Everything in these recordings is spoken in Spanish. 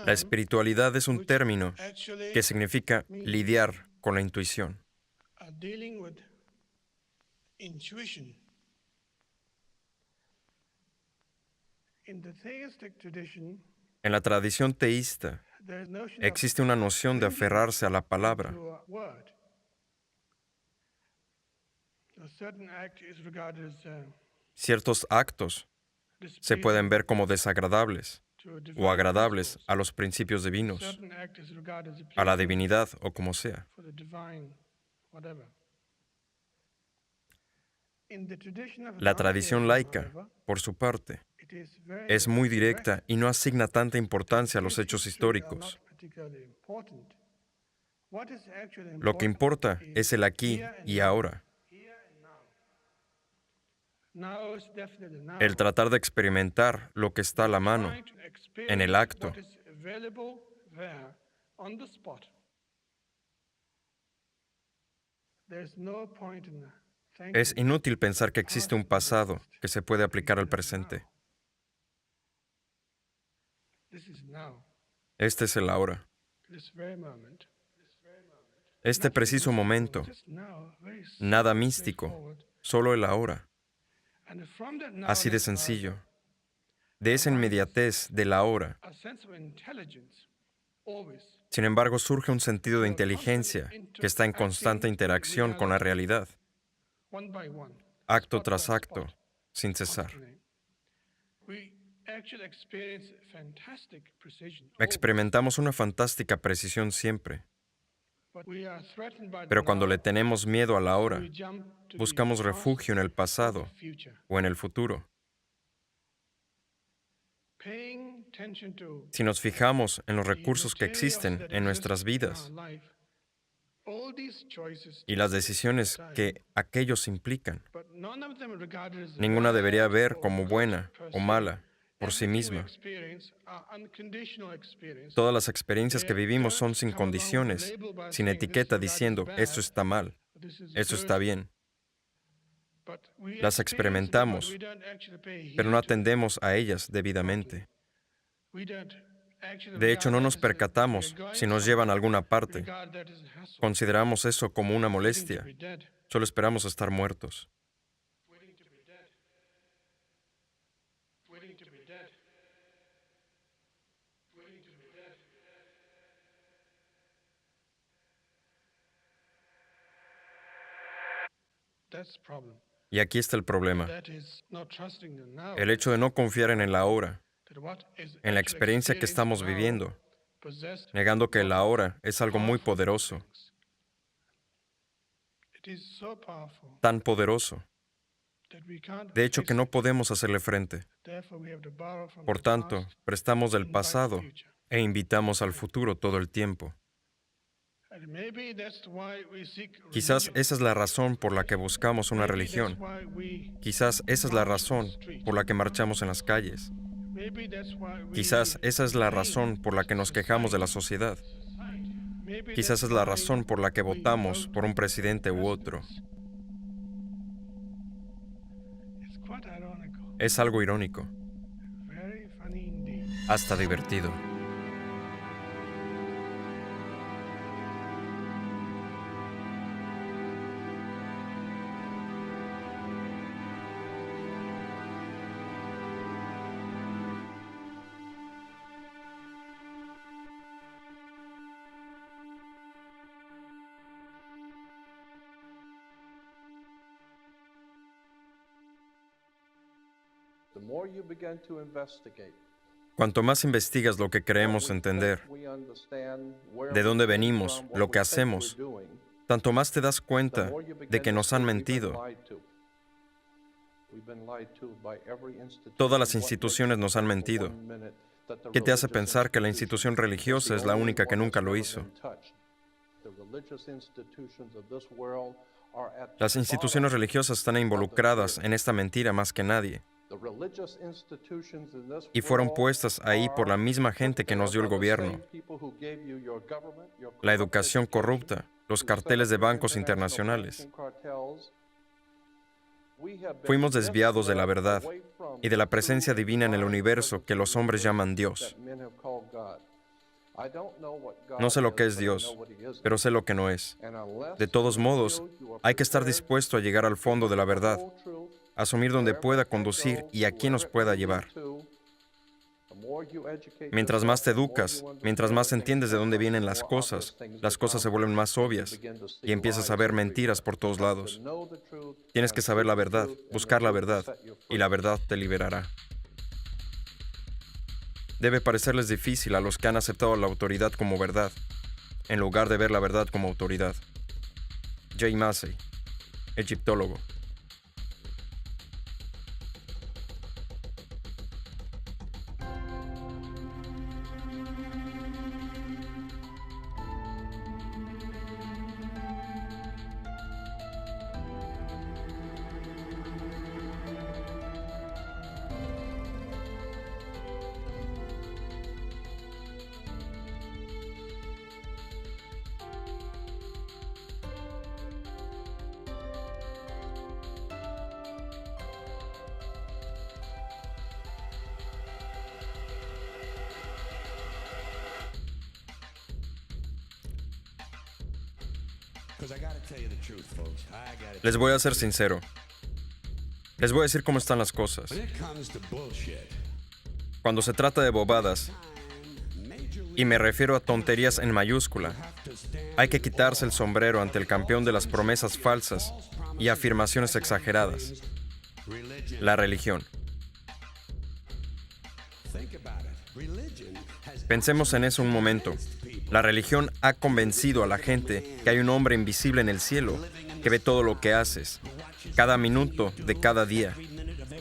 La espiritualidad es un término que significa lidiar con la intuición. En la tradición teísta existe una noción de aferrarse a la palabra. Ciertos actos se pueden ver como desagradables o agradables a los principios divinos, a la divinidad o como sea. La tradición laica, por su parte, es muy directa y no asigna tanta importancia a los hechos históricos. Lo que importa es el aquí y ahora. El tratar de experimentar lo que está a la mano, en el acto. Es inútil pensar que existe un pasado que se puede aplicar al presente. Este es el ahora. Este preciso momento, nada místico, solo el ahora. Así de sencillo. De esa inmediatez del ahora. Sin embargo, surge un sentido de inteligencia que está en constante interacción con la realidad, acto tras acto, sin cesar. Experimentamos una fantástica precisión siempre, pero cuando le tenemos miedo a la hora, buscamos refugio en el pasado o en el futuro. Si nos fijamos en los recursos que existen en nuestras vidas y las decisiones que aquellos implican, ninguna debería ver como buena o mala por sí misma. Todas las experiencias que vivimos son sin condiciones, sin etiqueta diciendo, esto está mal, esto está bien. Las experimentamos, pero no atendemos a ellas debidamente. De hecho, no nos percatamos si nos llevan a alguna parte. Consideramos eso como una molestia. Solo esperamos estar muertos. Y aquí está el problema. El hecho de no confiar en el ahora, en la experiencia que estamos viviendo, negando que el ahora es algo muy poderoso, tan poderoso, de hecho que no podemos hacerle frente. Por tanto, prestamos del pasado e invitamos al futuro todo el tiempo. Quizás esa es la razón por la que buscamos una religión. Quizás esa es la razón por la que marchamos en las calles. Quizás esa es la razón por la que nos quejamos de la sociedad. Quizás es la razón por la que votamos por un presidente u otro. Es algo irónico, hasta divertido. Cuanto más investigas lo que creemos entender, de dónde venimos, lo que hacemos, tanto más te das cuenta de que nos han mentido. Todas las instituciones nos han mentido. ¿Qué te hace pensar que la institución religiosa es la única que nunca lo hizo? Las instituciones religiosas están involucradas en esta mentira más que nadie. Y fueron puestas ahí por la misma gente que nos dio el gobierno. La educación corrupta, los carteles de bancos internacionales. Fuimos desviados de la verdad y de la presencia divina en el universo que los hombres llaman Dios. No sé lo que es Dios, pero sé lo que no es. De todos modos, hay que estar dispuesto a llegar al fondo de la verdad, asumir donde pueda conducir y a quién nos pueda llevar. Mientras más te educas, mientras más entiendes de dónde vienen las cosas se vuelven más obvias y empiezas a ver mentiras por todos lados. Tienes que saber la verdad, buscar la verdad, y la verdad te liberará. Debe parecerles difícil a los que han aceptado la autoridad como verdad, en lugar de ver la verdad como autoridad. Jay Massey, egiptólogo. Les voy a ser sincero. Les voy a decir cómo están las cosas. Cuando se trata de bobadas, y me refiero a tonterías en mayúscula, hay que quitarse el sombrero ante el campeón de las promesas falsas y afirmaciones exageradas: la religión. Pensemos en eso un momento. La religión ha convencido a la gente que hay un hombre invisible en el cielo que ve todo lo que haces, cada minuto de cada día.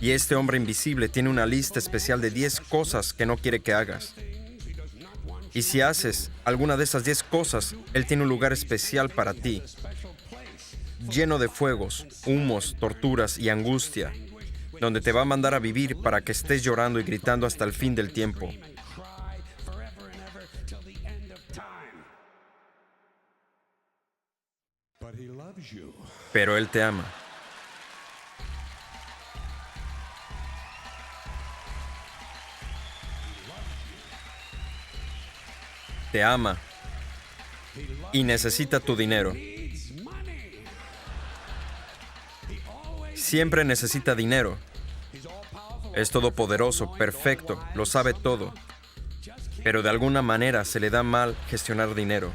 Y este hombre invisible tiene una lista especial de 10 cosas que no quiere que hagas. Y si haces alguna de esas 10 cosas, él tiene un lugar especial para ti, lleno de fuegos, humos, torturas y angustia, donde te va a mandar a vivir para que estés llorando y gritando hasta el fin del tiempo. Pero Él te ama. Te ama y necesita tu dinero. Siempre necesita dinero. Es todopoderoso, perfecto, lo sabe todo. Pero de alguna manera se le da mal gestionar dinero.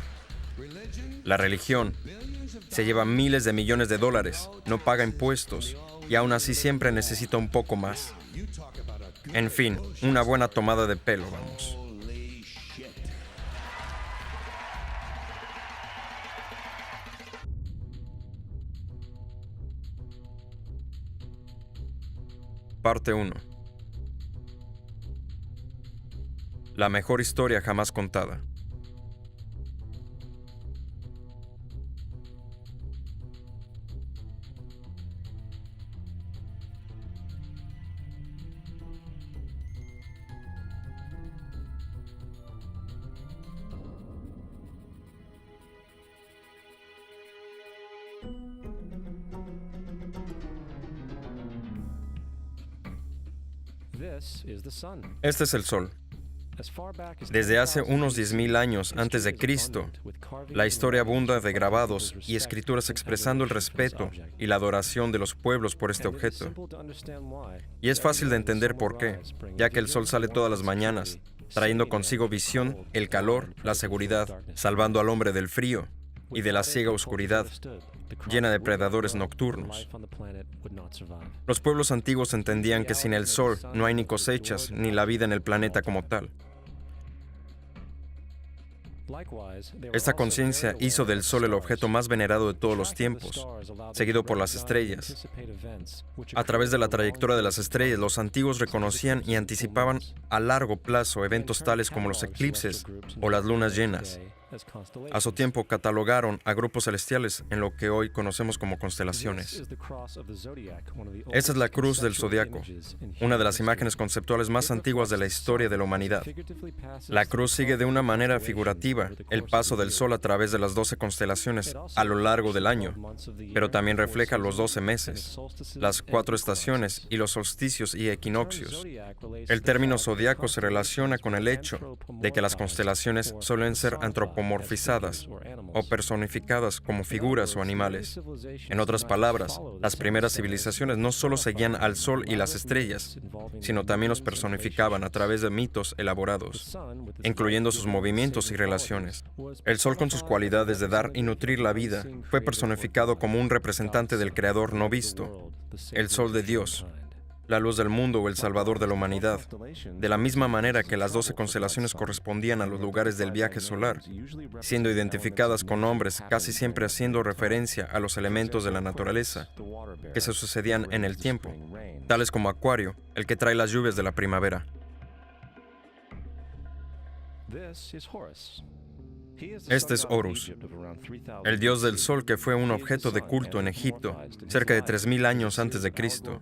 La religión se lleva miles de millones de dólares, no paga impuestos y aún así siempre necesita un poco más. En fin, una buena tomada de pelo, vamos. Parte 1. La mejor historia jamás contada. Este es el Sol. Desde hace unos 10,000 años antes de Cristo, la historia abunda de grabados y escrituras expresando el respeto y la adoración de los pueblos por este objeto. Y es fácil de entender por qué, ya que el Sol sale todas las mañanas, trayendo consigo visión, el calor, la seguridad, salvando al hombre del frío y de la ciega oscuridad, llena de predadores nocturnos. Los pueblos antiguos entendían que sin el sol no hay ni cosechas ni la vida en el planeta como tal. Esta conciencia hizo del Sol el objeto más venerado de todos los tiempos, seguido por las estrellas. A través de la trayectoria de las estrellas, los antiguos reconocían y anticipaban a largo plazo eventos tales como los eclipses o las lunas llenas. A su tiempo catalogaron a grupos celestiales en lo que hoy conocemos como constelaciones. Esa es la cruz del zodiaco, una de las imágenes conceptuales más antiguas de la historia de la humanidad. La cruz sigue de una manera figurativa el paso del Sol a través de las 12 constelaciones a lo largo del año, pero también refleja los 12 meses, las 4 estaciones y los solsticios y equinoccios. El término zodiaco se relaciona con el hecho de que las constelaciones suelen ser antropomorfizadas o personificadas como figuras o animales. En otras palabras, las primeras civilizaciones no solo seguían al Sol y las estrellas, sino también los personificaban a través de mitos elaborados, incluyendo sus movimientos y relaciones. El Sol, con sus cualidades de dar y nutrir la vida, fue personificado como un representante del Creador no visto, el Sol de Dios, la luz del mundo o el Salvador de la humanidad, de la misma manera que las 12 constelaciones correspondían a los lugares del viaje solar, siendo identificadas con nombres casi siempre haciendo referencia a los elementos de la naturaleza que se sucedían en el tiempo, tales como Acuario, el que trae las lluvias de la primavera. Este es Horus, el dios del sol que fue un objeto de culto en Egipto cerca de 3000 años antes de Cristo.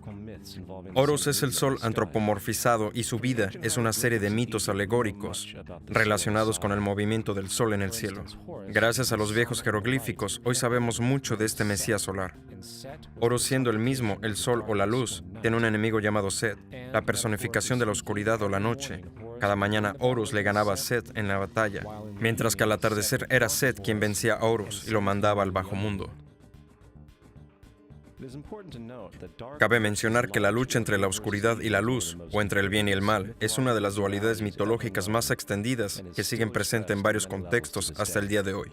Horus es el sol antropomorfizado y su vida es una serie de mitos alegóricos relacionados con el movimiento del sol en el cielo. Gracias a los viejos jeroglíficos, hoy sabemos mucho de este Mesías solar. Horus, siendo el mismo el sol o la luz, tiene un enemigo llamado Set, la personificación de la oscuridad o la noche. Cada mañana Horus le ganaba a Set en la batalla, mientras que al atardecer era Set quien vencía a Horus y lo mandaba al bajo mundo. Cabe mencionar que la lucha entre la oscuridad y la luz, o entre el bien y el mal, es una de las dualidades mitológicas más extendidas que siguen presentes en varios contextos hasta el día de hoy.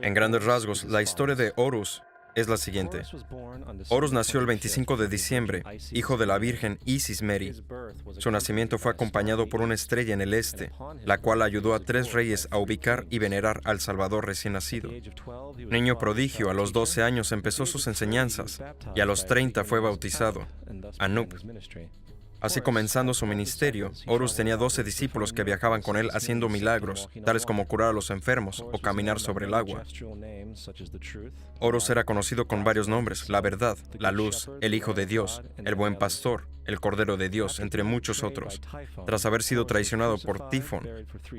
En grandes rasgos, la historia de Horus es la siguiente. Horus nació el 25 de diciembre, hijo de la Virgen Isis Meri. Su nacimiento fue acompañado por una estrella en el este, la cual ayudó a 3 reyes a ubicar y venerar al Salvador recién nacido. Niño prodigio, a los 12 años empezó sus enseñanzas y a los 30 fue bautizado, Anup. Así comenzando su ministerio, Horus tenía 12 discípulos que viajaban con él haciendo milagros, tales como curar a los enfermos o caminar sobre el agua. Horus era conocido con varios nombres: la verdad, la luz, el Hijo de Dios, el buen pastor, el Cordero de Dios, entre muchos otros. Tras haber sido traicionado por Tifón,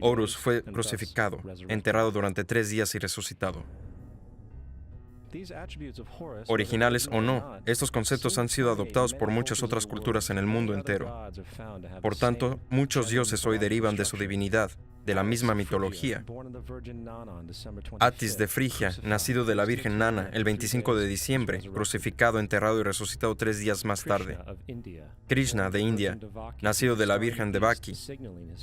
Horus fue crucificado, enterrado durante 3 días y resucitado. Originales o no, estos conceptos han sido adoptados por muchas otras culturas en el mundo entero. Por tanto, muchos dioses hoy derivan de su divinidad, de la misma mitología. Atis de Frigia, nacido de la Virgen Nana el 25 de diciembre, crucificado, enterrado y resucitado 3 días más tarde. Krishna de India, nacido de la Virgen Devaki,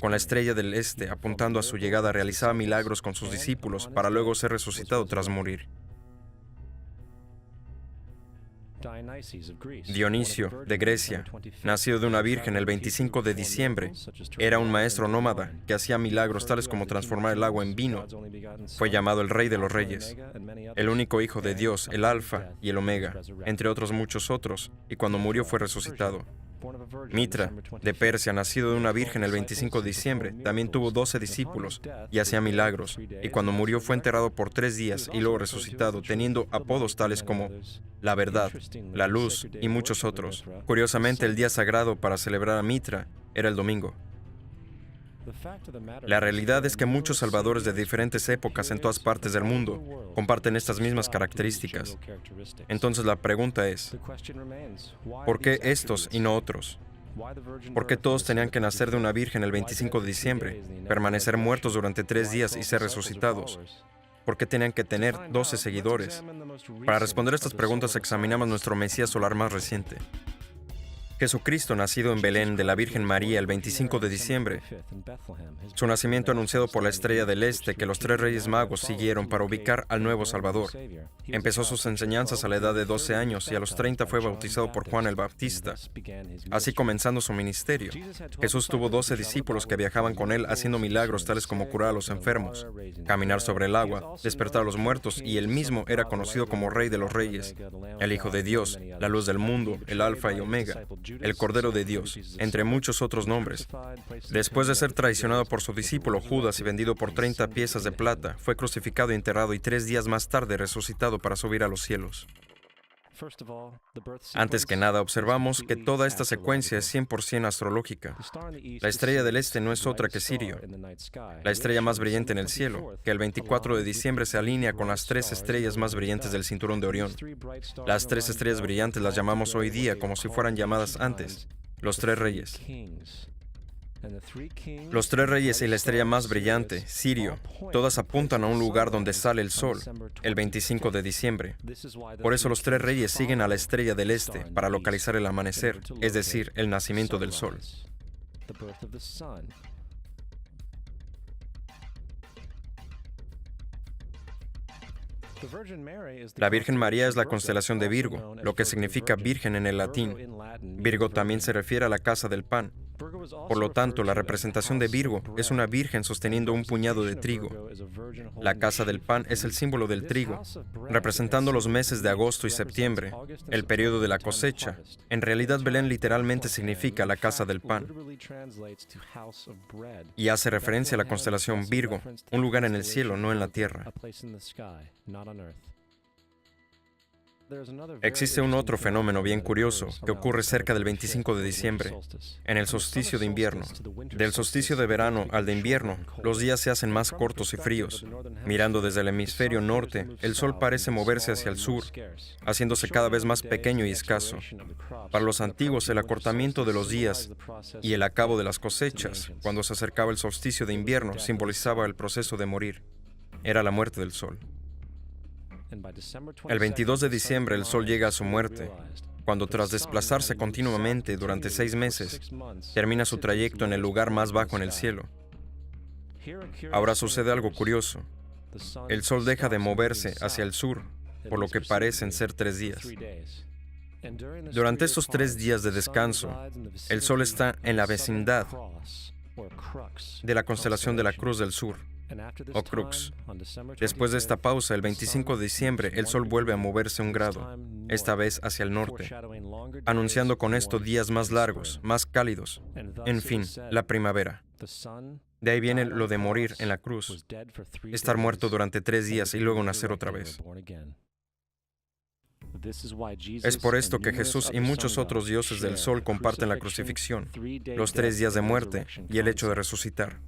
con la estrella del este apuntando a su llegada, realizaba milagros con sus discípulos para luego ser resucitado tras morir. Dionisio, de Grecia, nacido de una virgen el 25 de diciembre, era un maestro nómada que hacía milagros tales como transformar el agua en vino. Fue llamado el Rey de los Reyes, el único hijo de Dios, el Alfa y el Omega, entre otros muchos otros, y cuando murió fue resucitado. Mitra, de Persia, nacido de una virgen el 25 de diciembre, también tuvo 12 discípulos y hacía milagros, y cuando murió fue enterrado por 3 días y luego resucitado, teniendo apodos tales como la verdad, la luz y muchos otros. Curiosamente, el día sagrado para celebrar a Mitra era el domingo. La realidad es que muchos salvadores de diferentes épocas en todas partes del mundo comparten estas mismas características. Entonces la pregunta es, ¿por qué estos y no otros? ¿Por qué todos tenían que nacer de una virgen el 25 de diciembre, permanecer muertos durante 3 días y ser resucitados? ¿Por qué tenían que tener 12 seguidores? Para responder estas preguntas examinamos nuestro Mesías solar más reciente. Jesucristo, nacido en Belén de la Virgen María el 25 de diciembre. Su nacimiento anunciado por la estrella del este que los 3 reyes magos siguieron para ubicar al nuevo Salvador. Empezó sus enseñanzas a la edad de 12 años y a los 30 fue bautizado por Juan el Bautista. Así comenzando su ministerio, Jesús tuvo 12 discípulos que viajaban con él haciendo milagros tales como curar a los enfermos, caminar sobre el agua, despertar a los muertos, y él mismo era conocido como Rey de los Reyes, el Hijo de Dios, la luz del mundo, el Alfa y Omega. el Cordero de Dios, entre muchos otros nombres. Después de ser traicionado por su discípulo Judas y vendido por 30 piezas de plata, fue crucificado y enterrado y 3 días más tarde resucitado para subir a los cielos. Antes que nada, observamos que toda esta secuencia es 100% astrológica. La estrella del este no es otra que Sirio, la estrella más brillante en el cielo, que el 24 de diciembre se alinea con las 3 estrellas más brillantes del cinturón de Orión. Las 3 estrellas brillantes las llamamos hoy día como si fueran llamadas antes, los 3 reyes. Los 3 reyes y la estrella más brillante, Sirio, todas apuntan a un lugar donde sale el sol, el 25 de diciembre. Por eso los 3 reyes siguen a la estrella del este para localizar el amanecer, es decir, el nacimiento del sol. La Virgen María es la constelación de Virgo, lo que significa virgen en el latín. Virgo también se refiere a la casa del pan. Por lo tanto, la representación de Virgo es una virgen sosteniendo un puñado de trigo. La casa del pan es el símbolo del trigo, representando los meses de agosto y septiembre, el periodo de la cosecha. En realidad, Belén literalmente significa la casa del pan y hace referencia a la constelación Virgo, un lugar en el cielo, no en la tierra. Existe un otro fenómeno bien curioso que ocurre cerca del 25 de diciembre, en el solsticio de invierno. Del solsticio de verano al de invierno, los días se hacen más cortos y fríos. Mirando desde el hemisferio norte, el sol parece moverse hacia el sur, haciéndose cada vez más pequeño y escaso. Para los antiguos, el acortamiento de los días y el acabo de las cosechas, cuando se acercaba el solsticio de invierno, simbolizaba el proceso de morir. Era la muerte del sol. El 22 de diciembre el sol llega a su muerte, cuando tras desplazarse continuamente durante 6 meses, termina su trayecto en el lugar más bajo en el cielo. Ahora sucede algo curioso. El sol deja de moverse hacia el sur, por lo que parecen ser 3 días. Durante estos 3 días de descanso, el sol está en la vecindad de la constelación de la Cruz del Sur, o Crux. Después de esta pausa, el 25 de diciembre, el sol vuelve a moverse 1 grado, esta vez hacia el norte, anunciando con esto días más largos, más cálidos, en fin, la primavera. De ahí viene lo de morir en la cruz, estar muerto durante 3 días y luego nacer otra vez. Es por esto que Jesús y muchos otros dioses del sol comparten la crucifixión, los 3 días de muerte y el hecho de resucitar.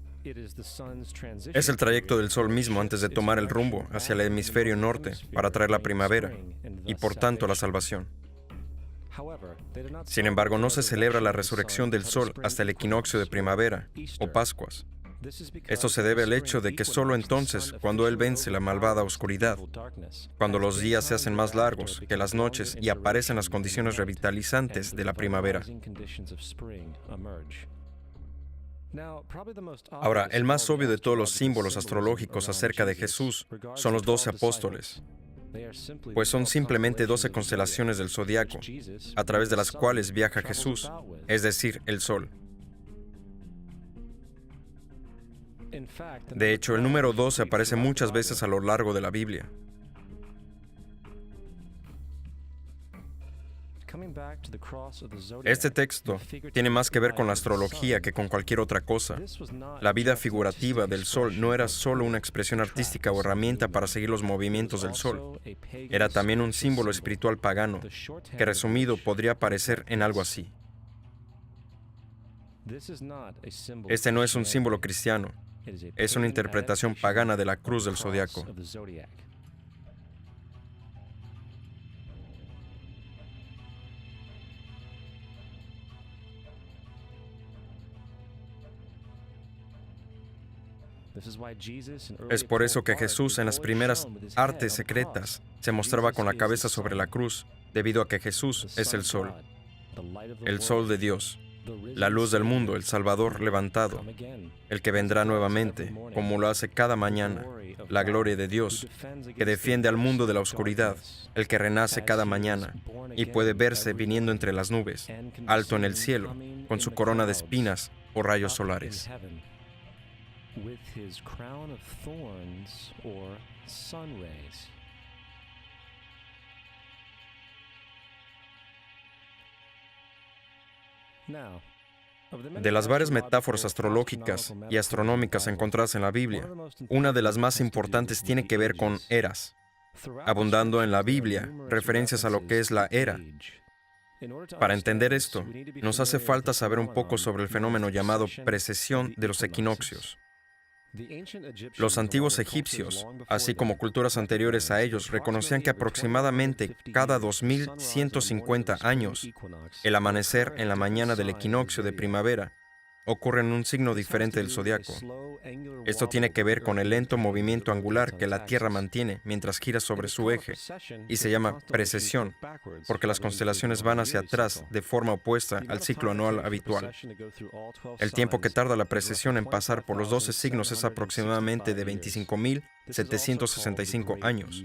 Es el trayecto del sol mismo antes de tomar el rumbo hacia el hemisferio norte para traer la primavera y por tanto la salvación. Sin embargo, no se celebra la resurrección del sol hasta el equinoccio de primavera o Pascuas. Esto se debe al hecho de que solo entonces, cuando Él vence la malvada oscuridad, cuando los días se hacen más largos que las noches y aparecen las condiciones revitalizantes de la primavera. Ahora, el más obvio de todos los símbolos astrológicos acerca de Jesús son los 12 apóstoles, pues son simplemente 12 constelaciones del zodiaco, a través de las cuales viaja Jesús, es decir, el sol. De hecho, el número 12 aparece muchas veces a lo largo de la Biblia. Este texto tiene más que ver con la astrología que con cualquier otra cosa. La vida figurativa del sol no era solo una expresión artística o herramienta para seguir los movimientos del sol. Era también un símbolo espiritual pagano, que resumido podría parecer en algo así. Este no es un símbolo cristiano, es una interpretación pagana de la cruz del zodiaco. Es por eso que Jesús en las primeras artes secretas se mostraba con la cabeza sobre la cruz, debido a que Jesús es el sol de Dios, la luz del mundo, el Salvador levantado, el que vendrá nuevamente, como lo hace cada mañana, la gloria de Dios, que defiende al mundo de la oscuridad, el que renace cada mañana y puede verse viniendo entre las nubes, alto en el cielo, con su corona de espinas o rayos solares. With his crown of thorns or sun rays. De las varias metáforas astrológicas y astronómicas encontradas en la Biblia, una de las más importantes tiene que ver con eras, abundando en la Biblia referencias a lo que es la era. Para entender esto, nos hace falta saber un poco sobre el fenómeno llamado precesión de los equinoccios. Los antiguos egipcios, así como culturas anteriores a ellos, reconocían que aproximadamente cada 2150 años, el amanecer en la mañana del equinoccio de primavera ocurre en un signo diferente del zodiaco. Esto tiene que ver con el lento movimiento angular que la Tierra mantiene mientras gira sobre su eje, y se llama precesión, porque las constelaciones van hacia atrás de forma opuesta al ciclo anual habitual. El tiempo que tarda la precesión en pasar por los 12 signos es aproximadamente de 25.765 años.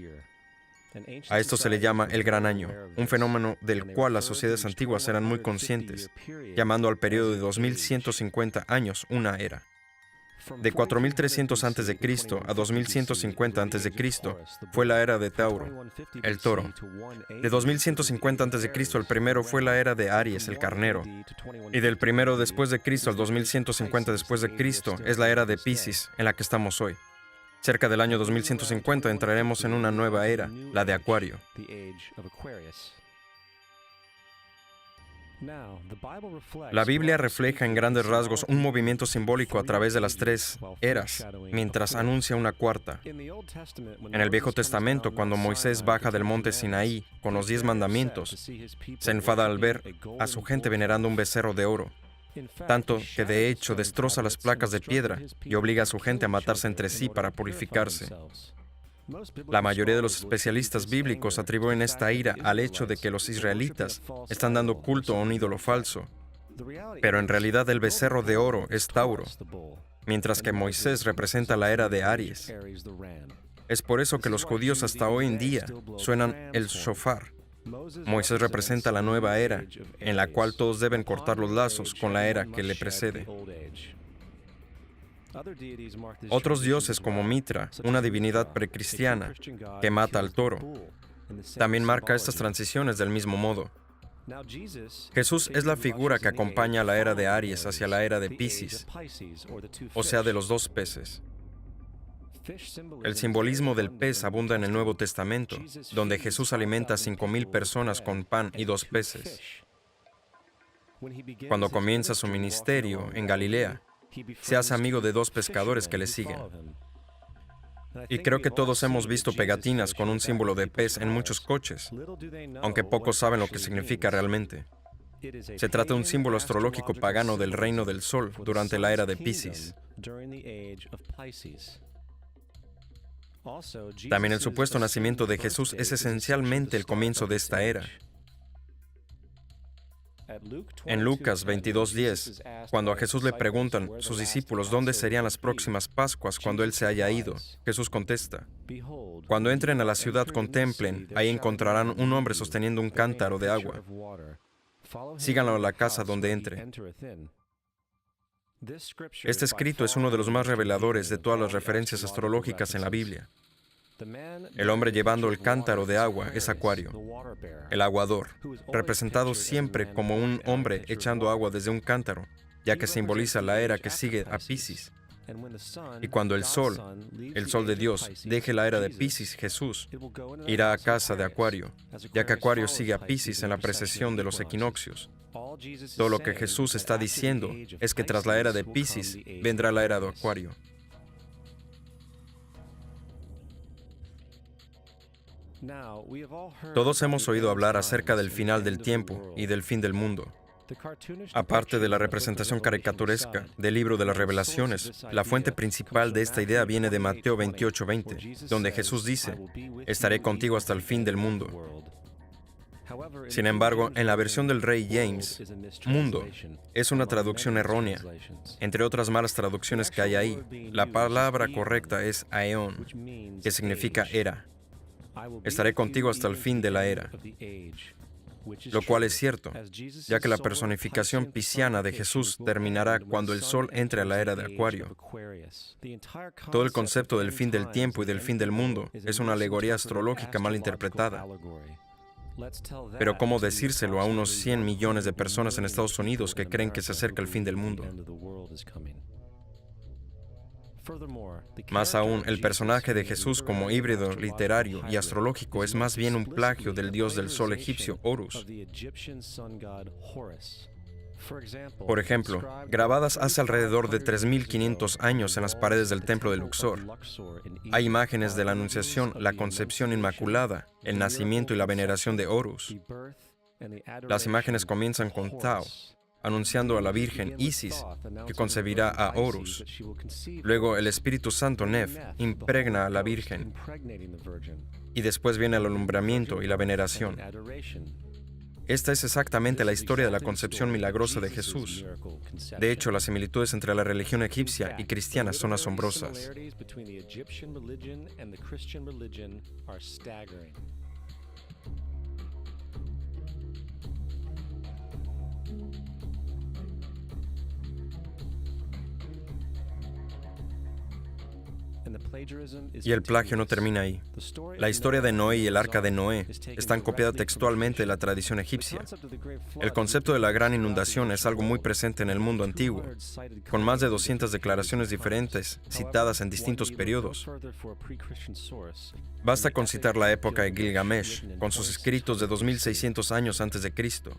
A esto se le llama el Gran Año, un fenómeno del cual las sociedades antiguas eran muy conscientes, llamando al periodo de 2150 años una era. De 4300 a.C. a 2150 a.C. fue la era de Tauro, el toro. De 2150 a.C. al primero fue la era de Aries, el carnero. Y del primero después de Cristo al 2150 después de Cristo es la era de Piscis, en la que estamos hoy. Cerca del año 2150 entraremos en una nueva era, la de Acuario. La Biblia refleja en grandes rasgos un movimiento simbólico a través de las tres eras, mientras anuncia una cuarta. En el Viejo Testamento, cuando Moisés baja del monte Sinaí con los 10 mandamientos, se enfada al ver a su gente venerando un becerro de oro, tanto que de hecho destroza las placas de piedra y obliga a su gente a matarse entre sí para purificarse. La mayoría de los especialistas bíblicos atribuyen esta ira al hecho de que los israelitas están dando culto a un ídolo falso, pero en realidad el becerro de oro es Tauro, mientras que Moisés representa la era de Aries. Es por eso que los judíos hasta hoy en día suenan el shofar. Moisés representa la nueva era, en la cual todos deben cortar los lazos con la era que le precede. Otros dioses como Mitra, una divinidad precristiana que mata al toro, también marca estas transiciones del mismo modo. Jesús es la figura que acompaña a la era de Aries hacia la era de Piscis, o sea, de los dos peces. El simbolismo del pez abunda en el Nuevo Testamento, donde Jesús alimenta a 5,000 personas con pan y 2 peces. Cuando comienza su ministerio en Galilea, se hace amigo de 2 pescadores que le siguen. Y creo que todos hemos visto pegatinas con un símbolo de pez en muchos coches, aunque pocos saben lo que significa realmente. Se trata de un símbolo astrológico pagano del reino del sol durante la era de Piscis. También el supuesto nacimiento de Jesús es esencialmente el comienzo de esta era. En Lucas 22:10, cuando a Jesús le preguntan sus discípulos dónde serían las próximas Pascuas cuando Él se haya ido, Jesús contesta: cuando entren a la ciudad contemplen, ahí encontrarán un hombre sosteniendo un cántaro de agua. Síganlo a la casa donde entre. Este escrito es uno de los más reveladores de todas las referencias astrológicas en la Biblia. El hombre llevando el cántaro de agua es Acuario, el aguador, representado siempre como un hombre echando agua desde un cántaro, ya que simboliza la era que sigue a Piscis. Y cuando el sol de Dios, deje la era de Piscis, Jesús irá a casa de Acuario, ya que Acuario sigue a Piscis en la precesión de los equinoccios. Todo lo que Jesús está diciendo es que tras la era de Piscis vendrá la era de Acuario. Todos hemos oído hablar acerca del final del tiempo y del fin del mundo. Aparte de la representación caricaturesca del libro de las Revelaciones, la fuente principal de esta idea viene de Mateo 28:20, donde Jesús dice: «Estaré contigo hasta el fin del mundo». Sin embargo, en la versión del Rey James, mundo es una traducción errónea. Entre otras malas traducciones que hay ahí, la palabra correcta es aeón, que significa era. Estaré contigo hasta el fin de la era. Lo cual es cierto, ya que la personificación pisciana de Jesús terminará cuando el sol entre a la era de Acuario. Todo el concepto del fin del tiempo y del fin del mundo es una alegoría astrológica mal interpretada. Pero ¿cómo decírselo a unos 100 millones de personas en Estados Unidos que creen que se acerca el fin del mundo? Más aún, el personaje de Jesús como híbrido literario y astrológico es más bien un plagio del dios del sol egipcio, Horus. Por ejemplo, grabadas hace alrededor de 3.500 años en las paredes del templo de Luxor, hay imágenes de la Anunciación, la concepción inmaculada, el nacimiento y la veneración de Horus. Las imágenes comienzan con Tao, anunciando a la Virgen Isis, que concebirá a Horus. Luego el Espíritu Santo, Nef, impregna a la Virgen. Y después viene el alumbramiento y la veneración. Esta es exactamente la historia de la concepción milagrosa de Jesús. De hecho, las similitudes entre la religión egipcia y cristiana son asombrosas. Y el plagio no termina ahí. La historia de Noé y el arca de Noé están copiadas textualmente de la tradición egipcia. El concepto de la gran inundación es algo muy presente en el mundo antiguo, con más de 200 declaraciones diferentes citadas en distintos periodos. Basta con citar la época de Gilgamesh, con sus escritos de 2600 años antes de Cristo.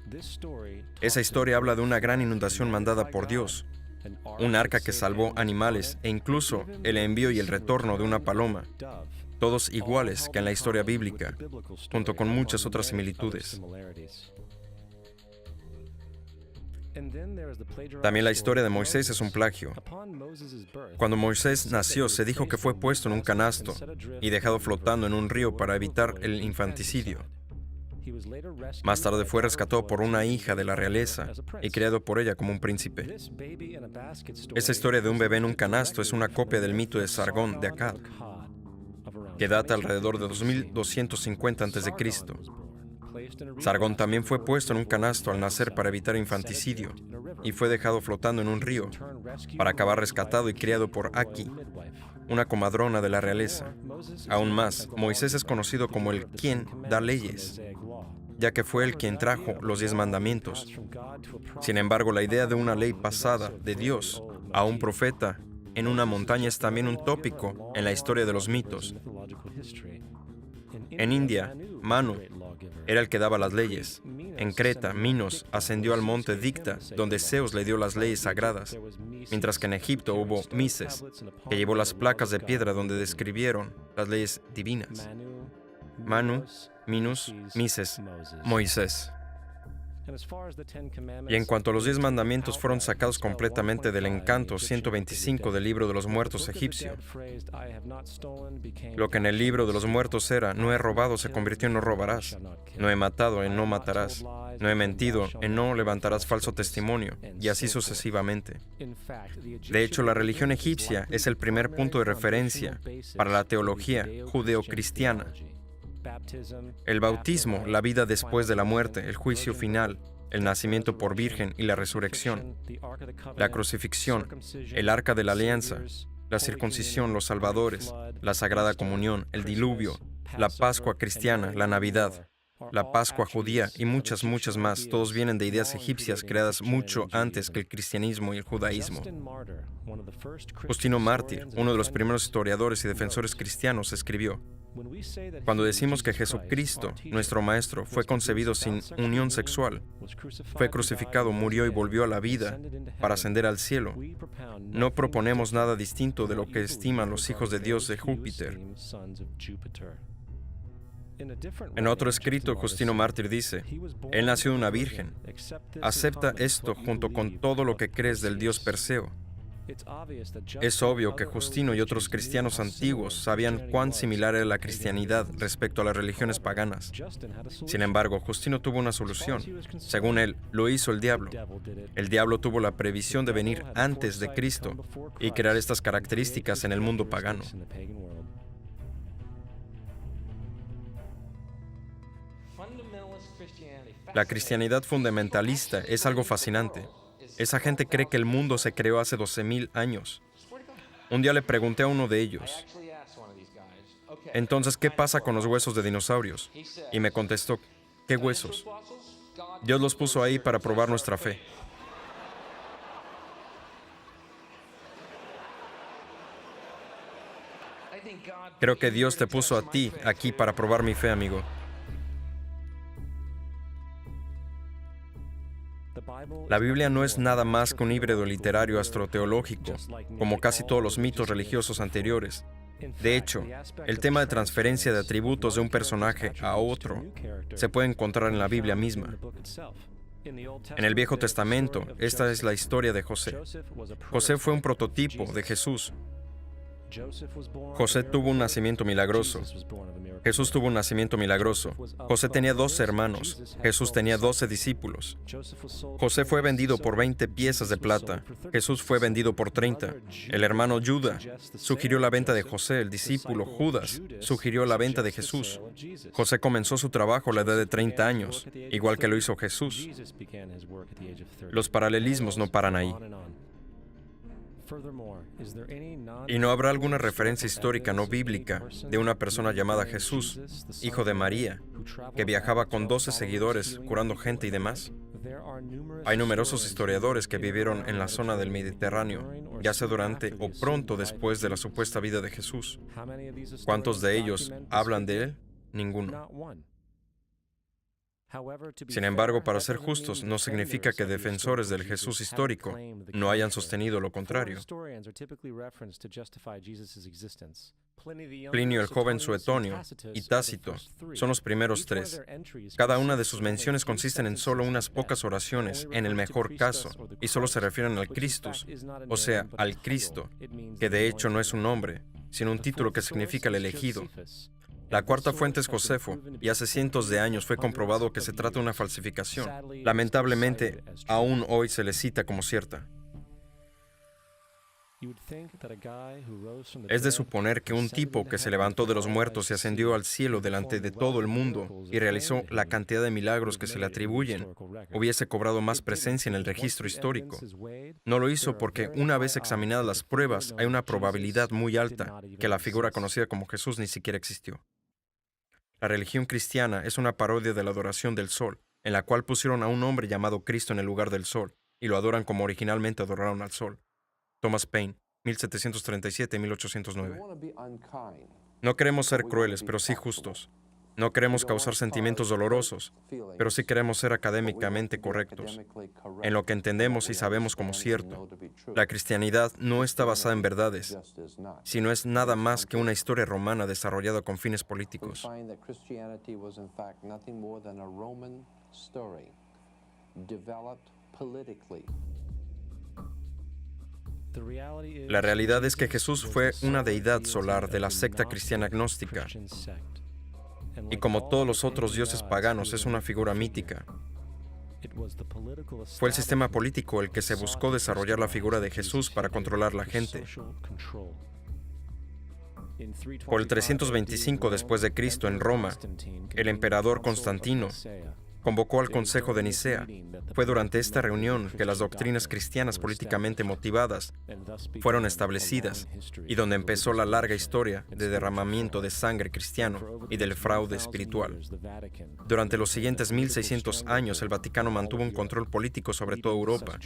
Esa historia habla de una gran inundación mandada por Dios, un arca que salvó animales e incluso el envío y el retorno de una paloma, todos iguales que en la historia bíblica, junto con muchas otras similitudes. También la historia de Moisés es un plagio. Cuando Moisés nació, se dijo que fue puesto en un canasto y dejado flotando en un río para evitar el infanticidio. Más tarde fue rescatado por una hija de la realeza y criado por ella como un príncipe. Esa historia de un bebé en un canasto es una copia del mito de Sargón de Akkad, que data alrededor de 2250 a.C. Sargón también fue puesto en un canasto al nacer para evitar infanticidio y fue dejado flotando en un río para acabar rescatado y criado por Aki, una comadrona de la realeza. Aún más, Moisés es conocido como el quien da leyes, ya que fue él quien trajo los 10 mandamientos. Sin embargo, la idea de una ley pasada de Dios a un profeta en una montaña es también un tópico en la historia de los mitos. En India, Manu era el que daba las leyes. En Creta, Minos ascendió al monte Dicta, donde Zeus le dio las leyes sagradas, mientras que en Egipto hubo Mises, que llevó las placas de piedra donde describieron las leyes divinas. Manu, Minos, Mises, Moisés. Y en cuanto a los 10 mandamientos fueron sacados completamente del encanto 125 del libro de los muertos egipcio. Lo que en el libro de los muertos era no he robado se convirtió en no robarás, no he matado en no matarás, no he mentido en no levantarás falso testimonio, y así sucesivamente. De hecho, la religión egipcia es el primer punto de referencia para la teología judeocristiana. El bautismo, la vida después de la muerte, el juicio final, el nacimiento por virgen y la resurrección, la crucifixión, el arca de la alianza, la circuncisión, los salvadores, la sagrada comunión, el diluvio, la Pascua cristiana, la Navidad, la Pascua judía y muchas más, todos vienen de ideas egipcias creadas mucho antes que el cristianismo y el judaísmo. Justino Mártir, uno de los primeros historiadores y defensores cristianos, escribió: cuando decimos que Jesucristo, nuestro Maestro, fue concebido sin unión sexual, fue crucificado, murió y volvió a la vida para ascender al cielo, no proponemos nada distinto de lo que estiman los hijos de Dios de Júpiter. En otro escrito, Justino Mártir dice: Él nació de una virgen. Acepta esto junto con todo lo que crees del Dios Perseo. Es obvio que Justino y otros cristianos antiguos sabían cuán similar era la cristianidad respecto a las religiones paganas. Sin embargo, Justino tuvo una solución. Según él, lo hizo el diablo. El diablo tuvo la previsión de venir antes de Cristo y crear estas características en el mundo pagano. La cristianidad fundamentalista es algo fascinante. Esa gente cree que el mundo se creó hace 12,000 años. Un día le pregunté a uno de ellos: entonces, ¿qué pasa con los huesos de dinosaurios? Y me contestó: ¿Qué huesos? Dios los puso ahí para probar nuestra fe. Creo que Dios te puso a ti aquí para probar mi fe, amigo. La Biblia no es nada más que un híbrido literario astroteológico, como casi todos los mitos religiosos anteriores. De hecho, el tema de transferencia de atributos de un personaje a otro se puede encontrar en la Biblia misma. En el Viejo Testamento, esta es la historia de José. José fue un prototipo de Jesús. José tuvo un nacimiento milagroso. Jesús tuvo un nacimiento milagroso. José tenía 12 hermanos. Jesús tenía 12 discípulos. José fue vendido por 20 piezas de plata. Jesús fue vendido por 30. El hermano Judas sugirió la venta de José. El discípulo Judas sugirió la venta de Jesús. José comenzó su trabajo a la edad de 30 años, igual que lo hizo Jesús. Los paralelismos no paran ahí. ¿Y no habrá alguna referencia histórica no bíblica de una persona llamada Jesús, hijo de María, que viajaba con 12 seguidores curando gente y demás? Hay numerosos historiadores que vivieron en la zona del Mediterráneo, ya sea durante o pronto después de la supuesta vida de Jesús. ¿Cuántos de ellos hablan de él? Ninguno. Sin embargo, para ser justos, no significa que defensores del Jesús histórico no hayan sostenido lo contrario. Plinio el joven Suetonio y Tácito son los primeros tres. Cada una de sus menciones consisten en solo unas pocas oraciones, en el mejor caso, y solo se refieren al Christus, o sea, al Cristo, que de hecho no es un nombre, sino un título que significa el elegido. La cuarta fuente es Josefo, y hace cientos de años fue comprobado que se trata de una falsificación. Lamentablemente, aún hoy se le cita como cierta. Es de suponer que un tipo que se levantó de los muertos y ascendió al cielo delante de todo el mundo y realizó la cantidad de milagros que se le atribuyen, hubiese cobrado más presencia en el registro histórico. No lo hizo porque, una vez examinadas las pruebas, hay una probabilidad muy alta que la figura conocida como Jesús ni siquiera existió. La religión cristiana es una parodia de la adoración del sol, en la cual pusieron a un hombre llamado Cristo en el lugar del sol, y lo adoran como originalmente adoraron al sol. Thomas Paine, 1737-1809. No queremos ser crueles, pero sí justos. No queremos causar sentimientos dolorosos, pero sí queremos ser académicamente correctos, en lo que entendemos y sabemos como cierto. La cristianidad no está basada en verdades, sino es nada más que una historia romana desarrollada con fines políticos. La realidad es que Jesús fue una deidad solar de la secta cristiana gnóstica, y como todos los otros dioses paganos es una figura mítica. Fue el sistema político el que se buscó desarrollar la figura de Jesús para controlar la gente. Por el 325 después de Cristo en Roma, el emperador Constantino convocó al Consejo de Nicea. Fue durante esta reunión que las doctrinas cristianas políticamente motivadas fueron establecidas y donde empezó la larga historia de derramamiento de sangre cristiano y del fraude espiritual. Durante los siguientes 1600 años, el Vaticano mantuvo un control político sobre toda Europa,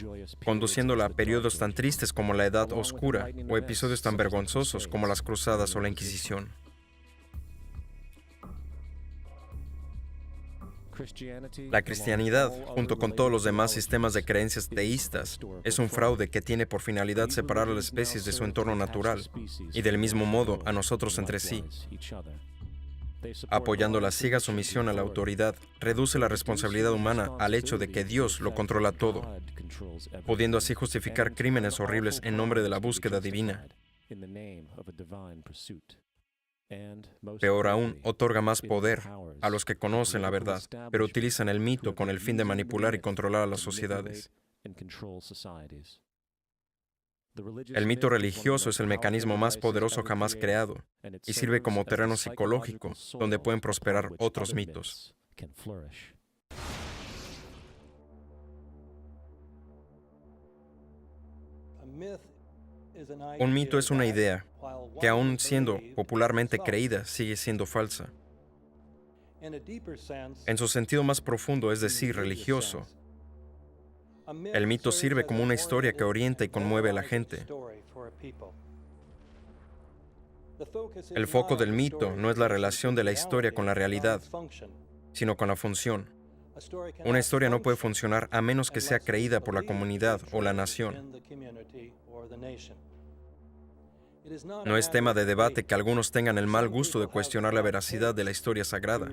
conduciéndola a periodos tan tristes como la Edad Oscura o episodios tan vergonzosos como las Cruzadas o la Inquisición. La cristianidad, junto con todos los demás sistemas de creencias teístas, es un fraude que tiene por finalidad separar a las especies de su entorno natural y del mismo modo a nosotros entre sí. Apoyando la ciega sumisión a la autoridad, reduce la responsabilidad humana al hecho de que Dios lo controla todo, pudiendo así justificar crímenes horribles en nombre de la búsqueda divina. Peor aún, otorga más poder a los que conocen la verdad, pero utilizan el mito con el fin de manipular y controlar a las sociedades. El mito religioso es el mecanismo más poderoso jamás creado y sirve como terreno psicológico donde pueden prosperar otros mitos. Un mito es una idea que, aun siendo popularmente creída, sigue siendo falsa. En su sentido más profundo, es decir, religioso, el mito sirve como una historia que orienta y conmueve a la gente. El foco del mito no es la relación de la historia con la realidad, sino con la función. Una historia no puede funcionar a menos que sea creída por la comunidad o la nación. No es tema de debate que algunos tengan el mal gusto de cuestionar la veracidad de la historia sagrada.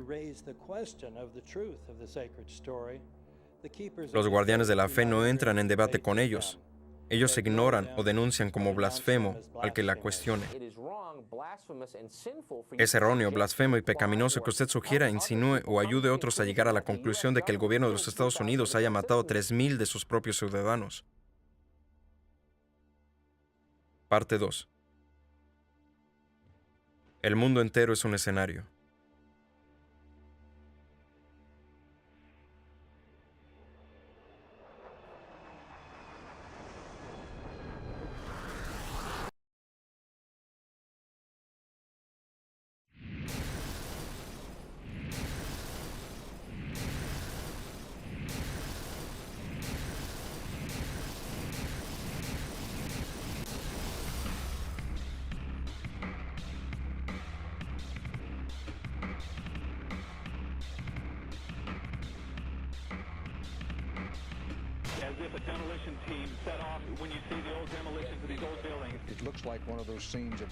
Los guardianes de la fe no entran en debate con ellos. Ellos ignoran o denuncian como blasfemo al que la cuestione. Es erróneo, blasfemo y pecaminoso que usted sugiera, insinúe o ayude a otros a llegar a la conclusión de que el gobierno de los Estados Unidos haya matado a 3,000 de sus propios ciudadanos. Parte 2. El mundo entero es un escenario.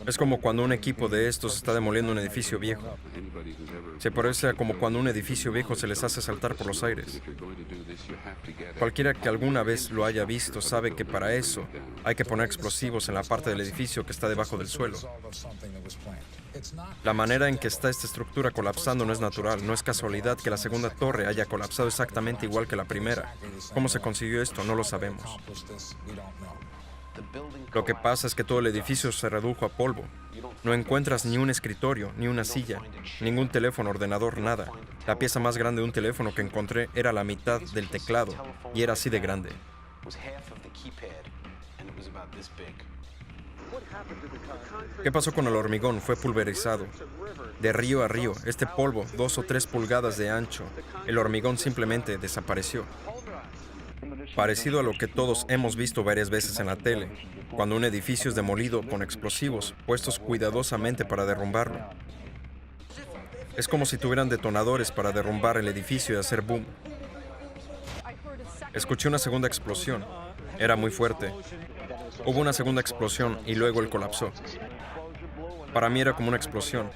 Es como cuando un equipo de estos está demoliendo un edificio viejo. Se parece a como cuando un edificio viejo se les hace saltar por los aires. Cualquiera que alguna vez lo haya visto sabe que para eso hay que poner explosivos en la parte del edificio que está debajo del suelo. La manera en que está esta estructura colapsando no es natural, no es casualidad que la segunda torre haya colapsado exactamente igual que la primera. ¿Cómo se consiguió esto? No lo sabemos. Lo que pasa es que todo el edificio se redujo a polvo. No encuentras ni un escritorio, ni una silla, ningún teléfono, ordenador, nada. La pieza más grande de un teléfono que encontré era la mitad del teclado, y era así de grande. ¿Qué pasó con el hormigón? Fue pulverizado. De río a río, este polvo, 2 o 3 pulgadas de ancho, el hormigón simplemente desapareció. Parecido a lo que todos hemos visto varias veces en la tele, cuando un edificio es demolido con explosivos puestos cuidadosamente para derrumbarlo. Es como si tuvieran detonadores para derrumbar el edificio y hacer boom. Escuché una segunda explosión. Era muy fuerte. Hubo una segunda explosión y luego él colapsó. Para mí era como una explosión,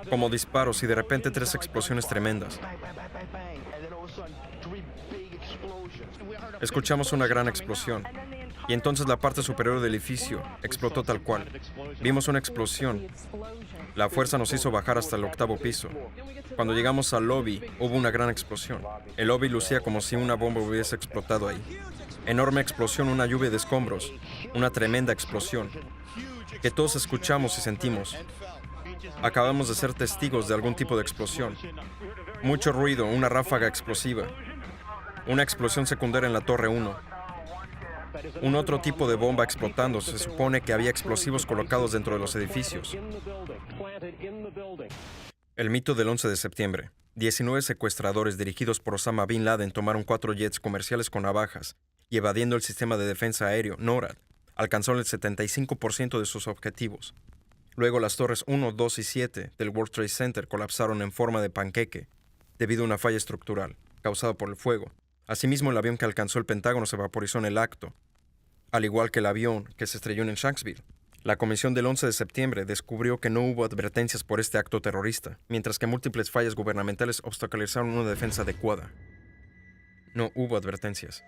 como disparos y de repente 3 explosiones tremendas. Escuchamos una gran explosión y entonces la parte superior del edificio explotó tal cual. Vimos una explosión. La fuerza nos hizo bajar hasta el 8º piso. Cuando llegamos al lobby, hubo una gran explosión. El lobby lucía como si una bomba hubiese explotado ahí. Enorme explosión, una lluvia de escombros, una tremenda explosión, que todos escuchamos y sentimos. Acabamos de ser testigos de algún tipo de explosión. Mucho ruido, una ráfaga explosiva. Una explosión secundaria en la Torre 1. Un otro tipo de bomba explotando. Se supone que había explosivos colocados dentro de los edificios. El mito del 11 de septiembre. 19 secuestradores dirigidos por Osama Bin Laden tomaron 4 jets comerciales con navajas y evadiendo el sistema de defensa aéreo, NORAD, alcanzaron el 75% de sus objetivos. Luego las torres 1, 2 y 7 del World Trade Center colapsaron en forma de panqueque debido a una falla estructural causada por el fuego. Asimismo, el avión que alcanzó el Pentágono se vaporizó en el acto, al igual que el avión que se estrelló en Shanksville. La comisión del 11 de septiembre descubrió que no hubo advertencias por este acto terrorista, mientras que múltiples fallas gubernamentales obstaculizaron una defensa adecuada. No hubo advertencias.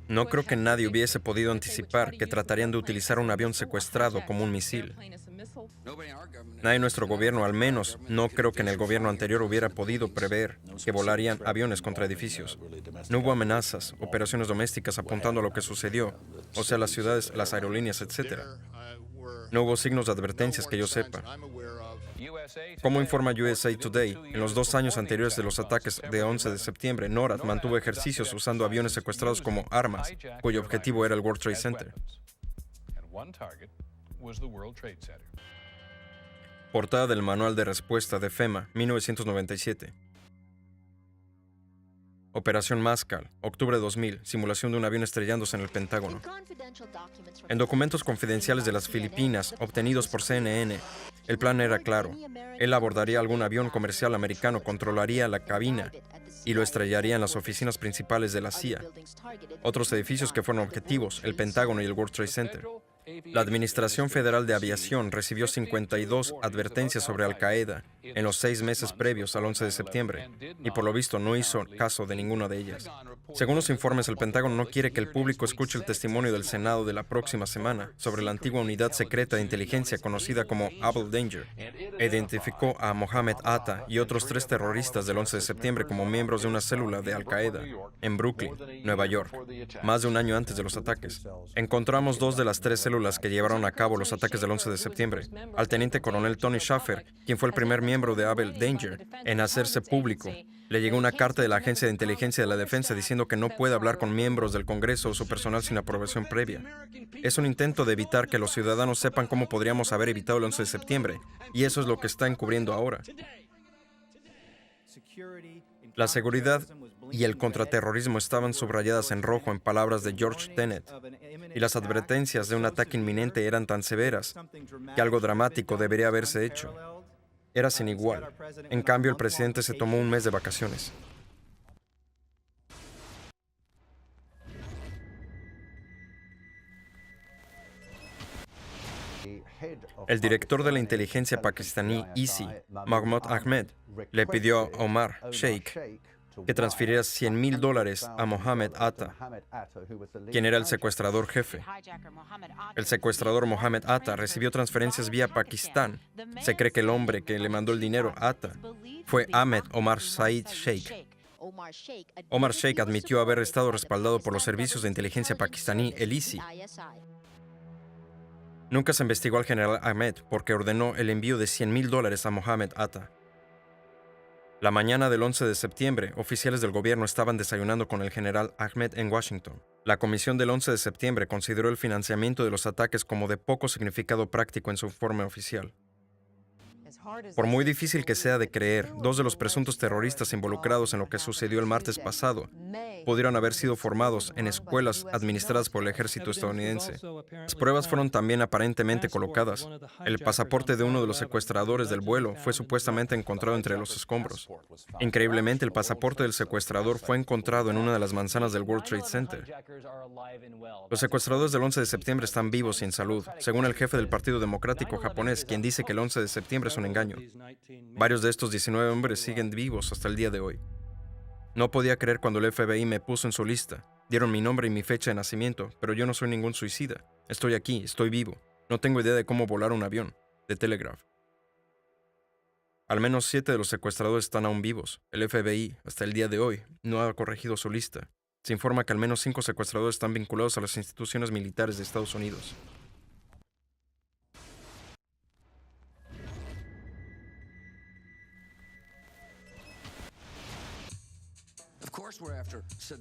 No creo que nadie hubiese podido anticipar que tratarían de utilizar un avión secuestrado como un misil. Nadie en nuestro gobierno, al menos, no creo que en el gobierno anterior hubiera podido prever que volarían aviones contra edificios. No hubo amenazas, operaciones domésticas apuntando a lo que sucedió, o sea, las ciudades, las aerolíneas, etc. No hubo signos de advertencias que yo sepa. Como informa USA Today, en los 2 años anteriores de los ataques de 11 de septiembre, NORAD mantuvo ejercicios usando aviones secuestrados como armas, cuyo objetivo era el World Trade Center. Portada del Manual de Respuesta de FEMA, 1997. Operación Mascal, octubre 2000, simulación de un avión estrellándose en el Pentágono. En documentos confidenciales de las Filipinas, obtenidos por CNN, el plan era claro. Él abordaría algún avión comercial americano, controlaría la cabina y lo estrellaría en las oficinas principales de la CIA. Otros edificios que fueron objetivos, el Pentágono y el World Trade Center. La Administración Federal de Aviación recibió 52 advertencias sobre Al-Qaeda en los 6 meses previos al 11 de septiembre, y por lo visto no hizo caso de ninguna de ellas. Según los informes, el Pentágono no quiere que el público escuche el testimonio del Senado de la próxima semana sobre la antigua unidad secreta de inteligencia conocida como Able Danger. Identificó a Mohammed Atta y otros 3 terroristas del 11 de septiembre como miembros de una célula de Al-Qaeda en Brooklyn, Nueva York, más de un año antes de los ataques. Encontramos 2 de las 3 células que llevaron a cabo los ataques del 11 de septiembre. Al teniente coronel Tony Shaffer, quien fue el primer miembro de Able Danger en hacerse público, le llegó una carta de la Agencia de Inteligencia de la Defensa diciendo que no puede hablar con miembros del Congreso o su personal sin aprobación previa. Es un intento de evitar que los ciudadanos sepan cómo podríamos haber evitado el 11 de septiembre, y eso es lo que está encubriendo ahora. La seguridad y el contraterrorismo estaban subrayadas en rojo en palabras de George Tenet, y las advertencias de un ataque inminente eran tan severas que algo dramático debería haberse hecho. Era sin igual. En cambio, el presidente se tomó un mes de vacaciones. El director de la inteligencia pakistaní ISI, Mahmoud Ahmed, le pidió a Omar Sheikh que transfiriera $100,000 a Mohammed Atta, quien era el secuestrador jefe. El secuestrador Mohammed Atta recibió transferencias vía Pakistán. Se cree que el hombre que le mandó el dinero a Atta fue Ahmed Omar Said Sheikh. Omar Sheikh admitió haber estado respaldado por los servicios de inteligencia pakistaní, el ISI. Nunca se investigó al general Ahmed porque ordenó el envío de $100,000 a Mohammed Atta. La mañana del 11 de septiembre, oficiales del gobierno estaban desayunando con el general Ahmed en Washington. La comisión del 11 de septiembre consideró el financiamiento de los ataques como de poco significado práctico en su informe oficial. Por muy difícil que sea de creer, 2 de los presuntos terroristas involucrados en lo que sucedió el martes pasado pudieron haber sido formados en escuelas administradas por el ejército estadounidense. Las pruebas fueron también aparentemente colocadas. El pasaporte de uno de los secuestradores del vuelo fue supuestamente encontrado entre los escombros. Increíblemente, el pasaporte del secuestrador fue encontrado en una de las manzanas del World Trade Center. Los secuestradores del 11 de septiembre están vivos y en salud, según el jefe del Partido Democrático japonés, quien dice que el 11 de septiembre es un engaño. Varios de estos 19 hombres siguen vivos hasta el día de hoy. No podía creer cuando el FBI me puso en su lista. Dieron mi nombre y mi fecha de nacimiento, pero yo no soy ningún suicida. Estoy aquí, estoy vivo. No tengo idea de cómo volar un avión. The Telegraph. Al menos 7 de los secuestradores están aún vivos. El FBI, hasta el día de hoy, no ha corregido su lista. Se informa que al menos 5 secuestradores están vinculados a las instituciones militares de Estados Unidos.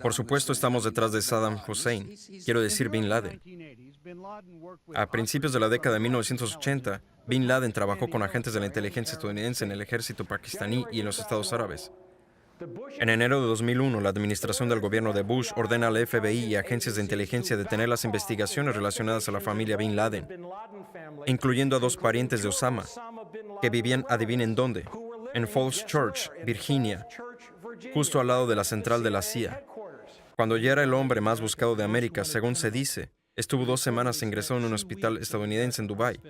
Por supuesto, estamos detrás de Saddam Hussein, quiero decir Bin Laden. A principios de la década de 1980, Bin Laden trabajó con agentes de la inteligencia estadounidense en el ejército pakistaní y en los Estados Árabes. En enero de 2001, la administración del gobierno de Bush ordena al FBI y agencias de inteligencia detener las investigaciones relacionadas a la familia Bin Laden, incluyendo a 2 parientes de Osama, que vivían, adivinen dónde, en Falls Church, Virginia, justo al lado de la central de la CIA. Cuando ya era el hombre más buscado de América, según se dice, estuvo 2 semanas ingresado en un hospital estadounidense en Dubái,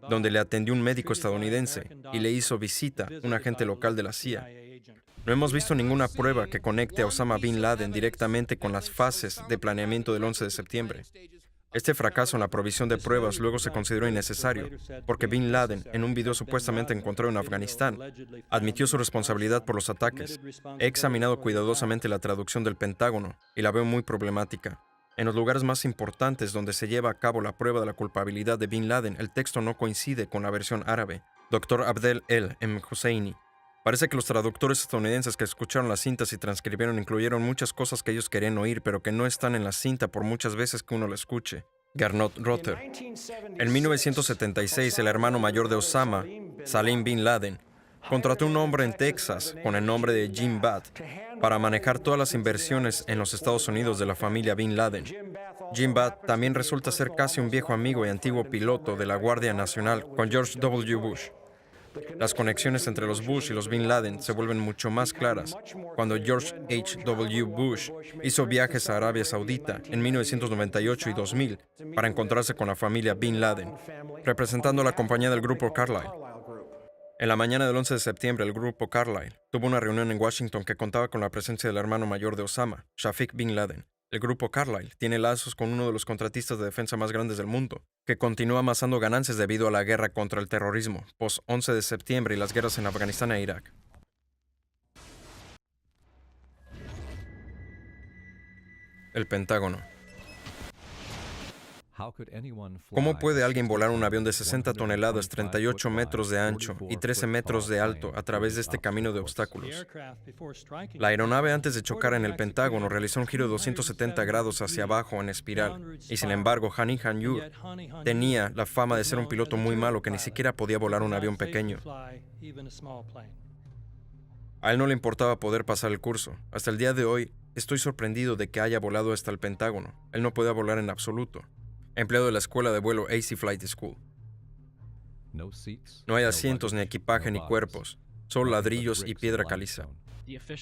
donde le atendió un médico estadounidense y le hizo visita un agente local de la CIA. No hemos visto ninguna prueba que conecte a Osama Bin Laden directamente con las fases de planeamiento del 11 de septiembre. Este fracaso en la provisión de pruebas luego se consideró innecesario, porque Bin Laden, en un video supuestamente encontrado en Afganistán, admitió su responsabilidad por los ataques. He examinado cuidadosamente la traducción del Pentágono y la veo muy problemática. En los lugares más importantes donde se lleva a cabo la prueba de la culpabilidad de Bin Laden, el texto no coincide con la versión árabe. Dr. Abdel El M. Husseini. Parece que los traductores estadounidenses que escucharon las cintas y transcribieron incluyeron muchas cosas que ellos querían oír, pero que no están en la cinta por muchas veces que uno la escuche. Gernot Rotter. En 1976, el hermano mayor de Osama, Salim Bin Laden, contrató un hombre en Texas con el nombre de Jim Bath para manejar todas las inversiones en los Estados Unidos de la familia Bin Laden. Jim Bath también resulta ser casi un viejo amigo y antiguo piloto de la Guardia Nacional con George W. Bush. Las conexiones entre los Bush y los Bin Laden se vuelven mucho más claras cuando George H. W. Bush hizo viajes a Arabia Saudita en 1998 y 2000 para encontrarse con la familia Bin Laden, representando a la compañía del grupo Carlyle. En la mañana del 11 de septiembre, el grupo Carlyle tuvo una reunión en Washington que contaba con la presencia del hermano mayor de Osama, Shafiq Bin Laden. El grupo Carlyle tiene lazos con uno de los contratistas de defensa más grandes del mundo, que continúa amasando ganancias debido a la guerra contra el terrorismo, post-11 de septiembre y las guerras en Afganistán e Irak. El Pentágono. ¿Cómo puede alguien volar un avión de 60 toneladas, 38 metros de ancho y 13 metros de alto a través de este camino de obstáculos? La aeronave, antes de chocar en el Pentágono, realizó un giro de 270 grados hacia abajo en espiral, y sin embargo, Hani Hanjour tenía la fama de ser un piloto muy malo que ni siquiera podía volar un avión pequeño. A él no le importaba poder pasar el curso. Hasta el día de hoy, estoy sorprendido de que haya volado hasta el Pentágono. Él no podía volar en absoluto. Empleado de la escuela de vuelo AC Flight School. No hay asientos, ni equipaje, ni cuerpos, solo ladrillos y piedra caliza.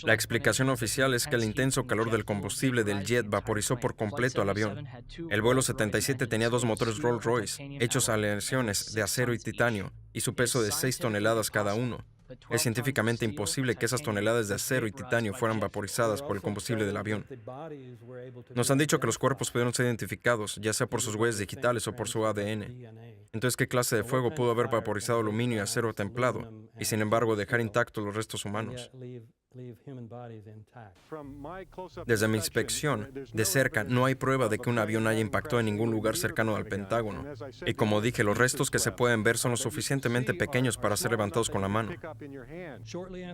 La explicación oficial es que el intenso calor del combustible del jet vaporizó por completo al avión. El vuelo 77 tenía dos motores Rolls-Royce, hechos a aleaciones de acero y titanio, y su peso de 6 toneladas cada uno. Es científicamente imposible que esas toneladas de acero y titanio fueran vaporizadas por el combustible del avión. Nos han dicho que los cuerpos pudieron ser identificados, ya sea por sus huellas digitales o por su ADN. Entonces, ¿qué clase de fuego pudo haber vaporizado aluminio y acero templado, y sin embargo dejar intactos los restos humanos? Desde mi inspección de cerca, no hay prueba de que un avión haya impactado en ningún lugar cercano al Pentágono. Y como dije, los restos que se pueden ver son lo suficientemente pequeños para ser levantados con la mano.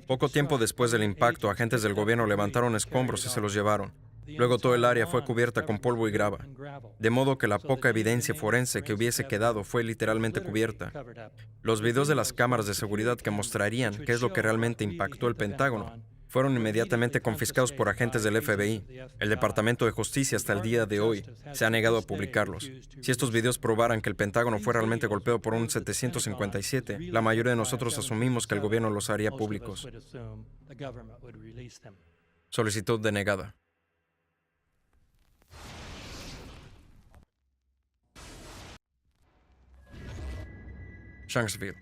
Poco tiempo después del impacto, agentes del gobierno levantaron escombros y se los llevaron. Luego todo el área fue cubierta con polvo y grava, de modo que la poca evidencia forense que hubiese quedado fue literalmente cubierta. Los videos de las cámaras de seguridad que mostrarían qué es lo que realmente impactó el Pentágono fueron inmediatamente confiscados por agentes del FBI. El Departamento de Justicia hasta el día de hoy se ha negado a publicarlos. Si estos videos probaran que el Pentágono fue realmente golpeado por un 757, la mayoría de nosotros asumimos que el gobierno los haría públicos. Solicitud denegada. Shanksville.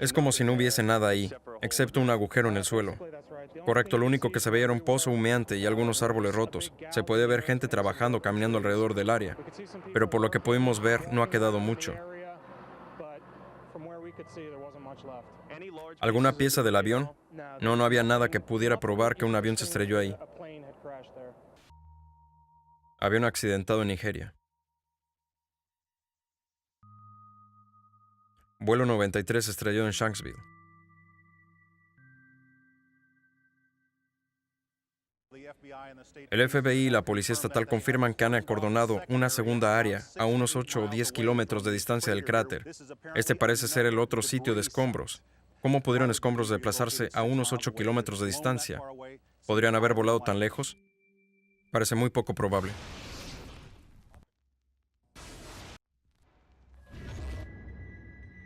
Es como si no hubiese nada ahí, excepto un agujero en el suelo. Correcto, lo único que se veía era un pozo humeante y algunos árboles rotos. Se puede ver gente trabajando, caminando alrededor del área, pero por lo que pudimos ver, no ha quedado mucho. ¿Alguna pieza del avión? No había nada que pudiera probar que un avión se estrelló ahí. Avión accidentado en Nigeria. Vuelo 93 estrelló en Shanksville. El FBI y la Policía Estatal confirman que han acordonado una segunda área a unos 8 o 10 kilómetros de distancia del cráter. Este parece ser el otro sitio de escombros. ¿Cómo pudieron escombros desplazarse a unos 8 kilómetros de distancia? ¿Podrían haber volado tan lejos? Parece muy poco probable.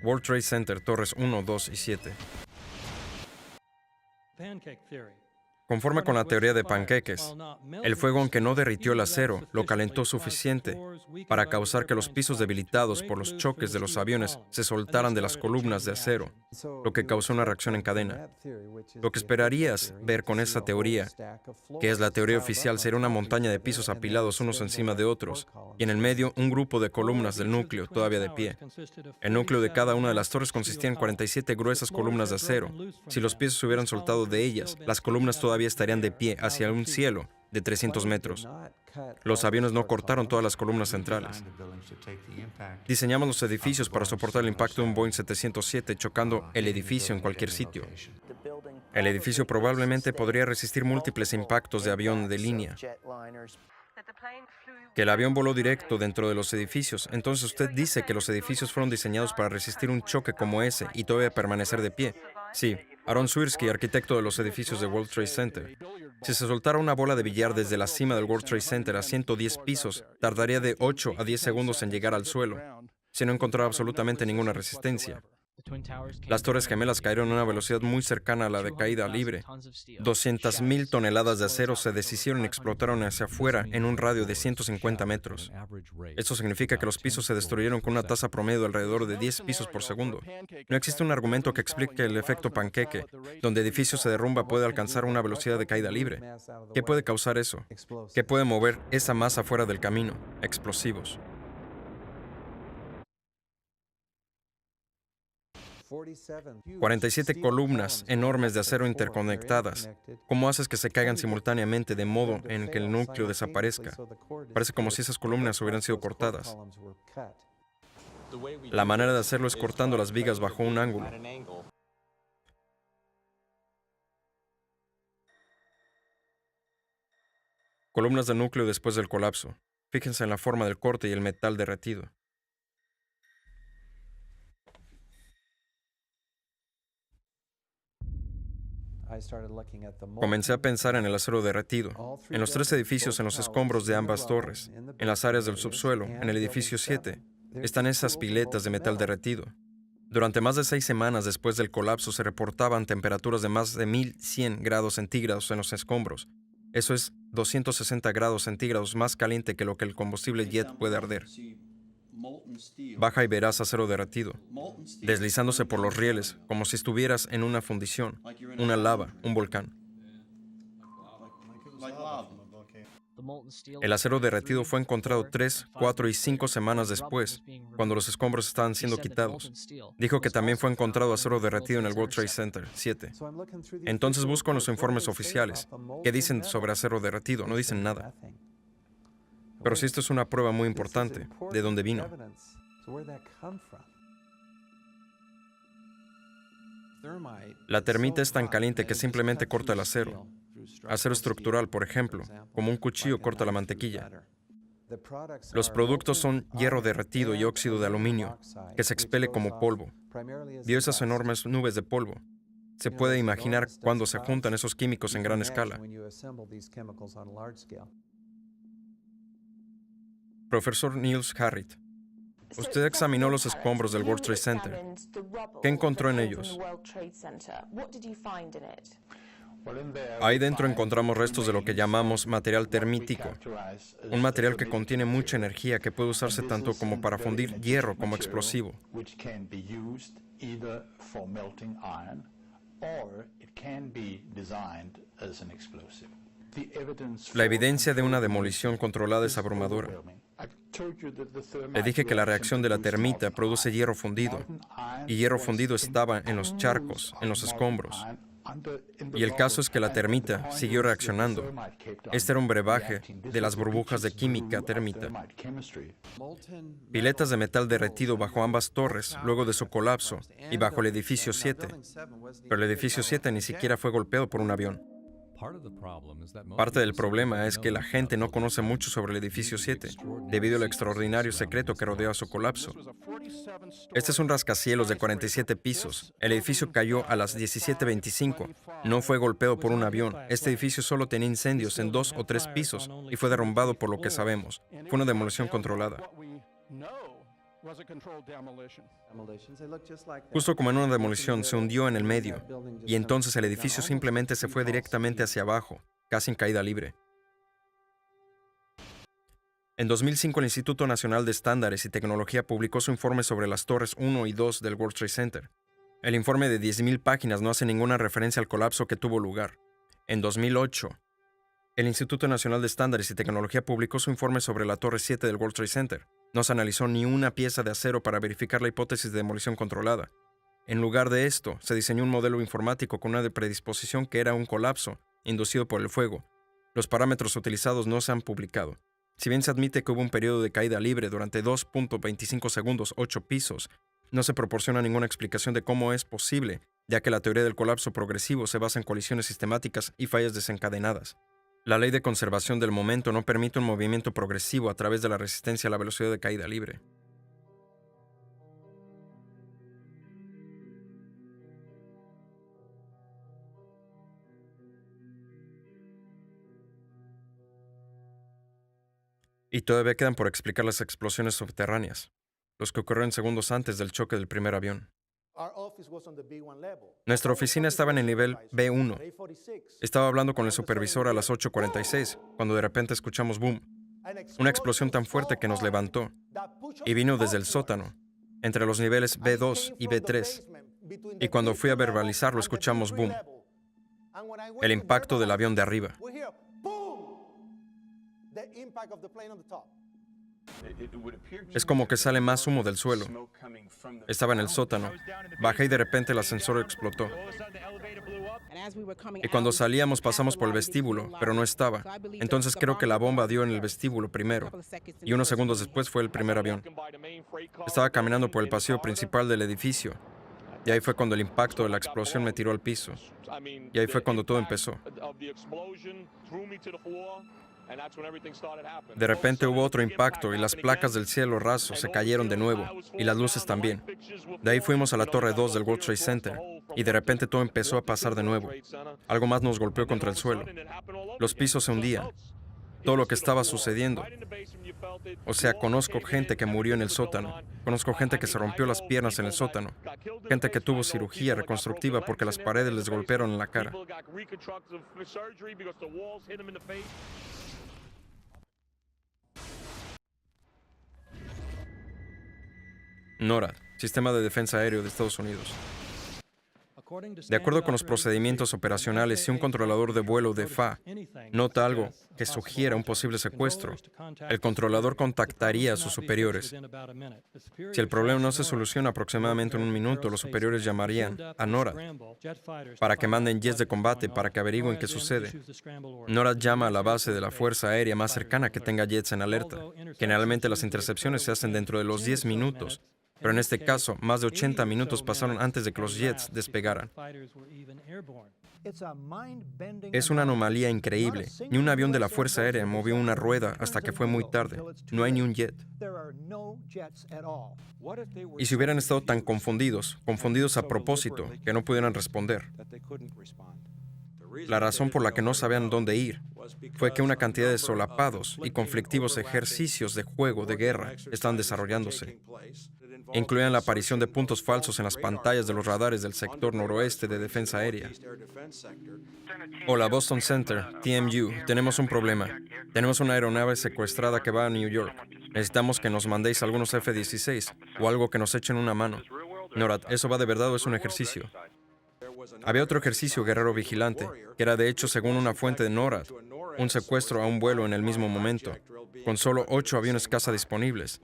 World Trade Center, Torres 1, 2 y 7. Conforme con la teoría de panqueques, el fuego, aunque no derritió el acero, lo calentó suficiente para causar que los pisos debilitados por los choques de los aviones se soltaran de las columnas de acero, lo que causó una reacción en cadena. Lo que esperarías ver con esa teoría, que es la teoría oficial, sería una montaña de pisos apilados unos encima de otros, y en el medio un grupo de columnas del núcleo todavía de pie. El núcleo de cada una de las torres consistía en 47 gruesas columnas de acero. Si los pisos se hubieran soltado de ellas, las columnas todavía estarían de pie hacia un cielo de 300 metros. Los aviones no cortaron todas las columnas centrales. Diseñamos los edificios para soportar el impacto de un Boeing 707 chocando el edificio en cualquier sitio. El edificio probablemente podría resistir múltiples impactos de avión de línea. Que el avión voló directo dentro de los edificios. Entonces usted dice que los edificios fueron diseñados para resistir un choque como ese y todavía permanecer de pie. Sí, Aaron Swirsky, arquitecto de los edificios de World Trade Center. Si se soltara una bola de billar desde la cima del World Trade Center a 110 pisos, tardaría de 8 a 10 segundos en llegar al suelo, si no encontrara absolutamente ninguna resistencia. Las Torres Gemelas cayeron a una velocidad muy cercana a la de caída libre. 200,000 toneladas de acero se deshicieron y explotaron hacia afuera en un radio de 150 metros. Esto significa que los pisos se destruyeron con una tasa promedio de alrededor de 10 pisos por segundo. No existe un argumento que explique el efecto panqueque, donde edificio se derrumba puede alcanzar una velocidad de caída libre. ¿Qué puede causar eso? ¿Qué puede mover esa masa fuera del camino? Explosivos. 47 columnas enormes de acero interconectadas. ¿Cómo haces que se caigan simultáneamente de modo en que el núcleo desaparezca? Parece como si esas columnas hubieran sido cortadas. La manera de hacerlo es cortando las vigas bajo un ángulo. Columnas de núcleo después del colapso. Fíjense en la forma del corte y el metal derretido. Comencé a pensar en el acero derretido, en los 3 edificios en los escombros de ambas torres, en las áreas del subsuelo, en el edificio 7. Están esas piletas de metal derretido. Durante más de 6 semanas después del colapso se reportaban temperaturas de más de 1100 grados centígrados en los escombros. Eso es 260 grados centígrados más caliente que lo que el combustible jet puede arder. Baja y verás acero derretido, deslizándose por los rieles, como si estuvieras en una fundición, una lava, un volcán. El acero derretido fue encontrado 3, 4 y 5 semanas después, cuando los escombros estaban siendo quitados. Dijo que también fue encontrado acero derretido en el World Trade Center 7. Entonces busco en los informes oficiales. ¿Qué dicen sobre acero derretido? No dicen nada. Pero si esto es una prueba muy importante, ¿de dónde vino? La termita es tan caliente que simplemente corta el acero. Acero estructural, por ejemplo, como un cuchillo corta la mantequilla. Los productos son hierro derretido y óxido de aluminio, que se expele como polvo. Vio esas enormes nubes de polvo. Se puede imaginar cuando se juntan esos químicos en gran escala. Profesor Niels Harrit, usted examinó los escombros del World Trade Center. ¿Qué encontró en ellos? Ahí dentro encontramos restos de lo que llamamos material termítico, un material que contiene mucha energía que puede usarse tanto como para fundir hierro como explosivo. La evidencia de una demolición controlada es abrumadora. Le dije que la reacción de la termita produce hierro fundido, y hierro fundido estaba en los charcos, en los escombros. Y el caso es que la termita siguió reaccionando. Este era un brebaje de las burbujas de química térmica. Piletas de metal derretido bajo ambas torres, luego de su colapso, y bajo el edificio 7. Pero el edificio 7 ni siquiera fue golpeado por un avión. Parte del problema es que la gente no conoce mucho sobre el edificio 7, debido al extraordinario secreto que rodeó su colapso. Este es un rascacielos de 47 pisos. El edificio cayó a las 17:25. No fue golpeado por un avión. Este edificio solo tenía incendios en 2 o 3 pisos y fue derrumbado por lo que sabemos. Fue una demolición controlada. Justo como en una demolición, se hundió en el medio, y entonces el edificio simplemente se fue directamente hacia abajo, casi en caída libre. En 2005, el Instituto Nacional de Estándares y Tecnología publicó su informe sobre las torres 1 y 2 del World Trade Center. El informe de 10,000 páginas no hace ninguna referencia al colapso que tuvo lugar. En 2008, el Instituto Nacional de Estándares y Tecnología publicó su informe sobre la torre 7 del World Trade Center. No se analizó ni una pieza de acero para verificar la hipótesis de demolición controlada. En lugar de esto, se diseñó un modelo informático con una predisposición que era un colapso inducido por el fuego. Los parámetros utilizados no se han publicado. Si bien se admite que hubo un periodo de caída libre durante 2.25 segundos, 8 pisos, no se proporciona ninguna explicación de cómo es posible ya que la teoría del colapso progresivo se basa en colisiones sistemáticas y fallas desencadenadas. La ley de conservación del momento no permite un movimiento progresivo a través de la resistencia a la velocidad de caída libre. Y todavía quedan por explicar las explosiones subterráneas, los que ocurrieron segundos antes del choque del primer avión. Nuestra oficina estaba en el nivel B1. Estaba hablando con el supervisor a las 8:46, cuando de repente escuchamos boom, una explosión tan fuerte que nos levantó, y vino desde el sótano, entre los niveles B2 y B3. Y cuando fui a verbalizarlo, escuchamos boom, el impacto del avión de arriba. Es como que sale más humo del suelo. Estaba en el sótano. Bajé y de repente el ascensor explotó. Y cuando salíamos pasamos por el vestíbulo, pero no estaba. Entonces creo que la bomba dio en el vestíbulo primero. Y unos segundos después fue el primer avión. Estaba caminando por el pasillo principal del edificio. Y ahí fue cuando el impacto de la explosión me tiró al piso. Y ahí fue cuando todo empezó. De repente hubo otro impacto y las placas del cielo raso se cayeron de nuevo, y las luces también. De ahí fuimos a la torre 2 del World Trade Center, y de repente todo empezó a pasar de nuevo. Algo más nos golpeó contra el suelo. Los pisos se hundían. Todo lo que estaba sucediendo. O sea, conozco gente que murió en el sótano. Conozco gente que se rompió las piernas en el sótano. Gente que tuvo cirugía reconstructiva porque las paredes les golpearon en la cara. NORAD, Sistema de Defensa Aéreo de Estados Unidos. De acuerdo con los procedimientos operacionales, si un controlador de vuelo de FAA nota algo que sugiera un posible secuestro, el controlador contactaría a sus superiores. Si el problema no se soluciona aproximadamente en un minuto, los superiores llamarían a NORAD para que manden jets de combate para que averigüen qué sucede. NORAD llama a la base de la Fuerza Aérea más cercana que tenga jets en alerta. Generalmente las intercepciones se hacen dentro de los 10 minutos. Pero en este caso, más de 80 minutos pasaron antes de que los jets despegaran. Es una anomalía increíble. Ni un avión de la Fuerza Aérea movió una rueda hasta que fue muy tarde. No hay ni un jet. ¿Y si hubieran estado tan confundidos a propósito, que no pudieran responder? La razón por la que no sabían dónde ir fue que una cantidad de solapados y conflictivos ejercicios de juego de guerra estaban desarrollándose. Incluían la aparición de puntos falsos en las pantallas de los radares del sector noroeste de defensa aérea. Hola, Boston Center, TMU, tenemos un problema. Tenemos una aeronave secuestrada que va a New York. Necesitamos que nos mandéis algunos F-16 o algo que nos echen una mano. NORAD, ¿eso va de verdad o es un ejercicio? Había otro ejercicio guerrero vigilante, que era de hecho, según una fuente de NORAD, un secuestro a un vuelo en el mismo momento, con solo 8 aviones caza disponibles,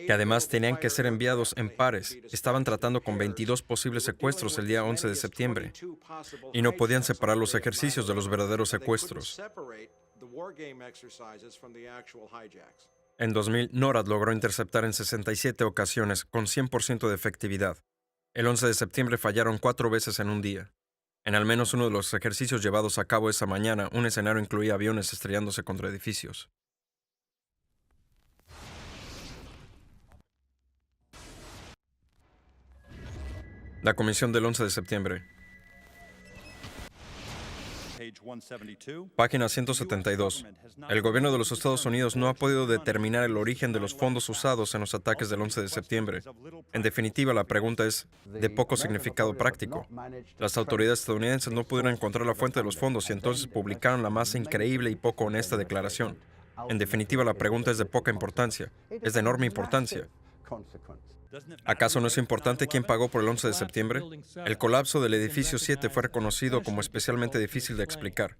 que además tenían que ser enviados en pares. Estaban tratando con 22 posibles secuestros el día 11 de septiembre, y no podían separar los ejercicios de los verdaderos secuestros. En 2000, NORAD logró interceptar en 67 ocasiones con 100% de efectividad. El 11 de septiembre fallaron 4 veces en un día. En al menos uno de los ejercicios llevados a cabo esa mañana, un escenario incluía aviones estrellándose contra edificios. La comisión del 11 de septiembre. Página 172. El gobierno de los Estados Unidos no ha podido determinar el origen de los fondos usados en los ataques del 11 de septiembre. En definitiva, la pregunta es de poco significado práctico. Las autoridades estadounidenses no pudieron encontrar la fuente de los fondos y entonces publicaron la más increíble y poco honesta declaración. En definitiva, la pregunta es de poca importancia. Es de enorme importancia. ¿Acaso no es importante quién pagó por el 11 de septiembre? El colapso del edificio 7 fue reconocido como especialmente difícil de explicar.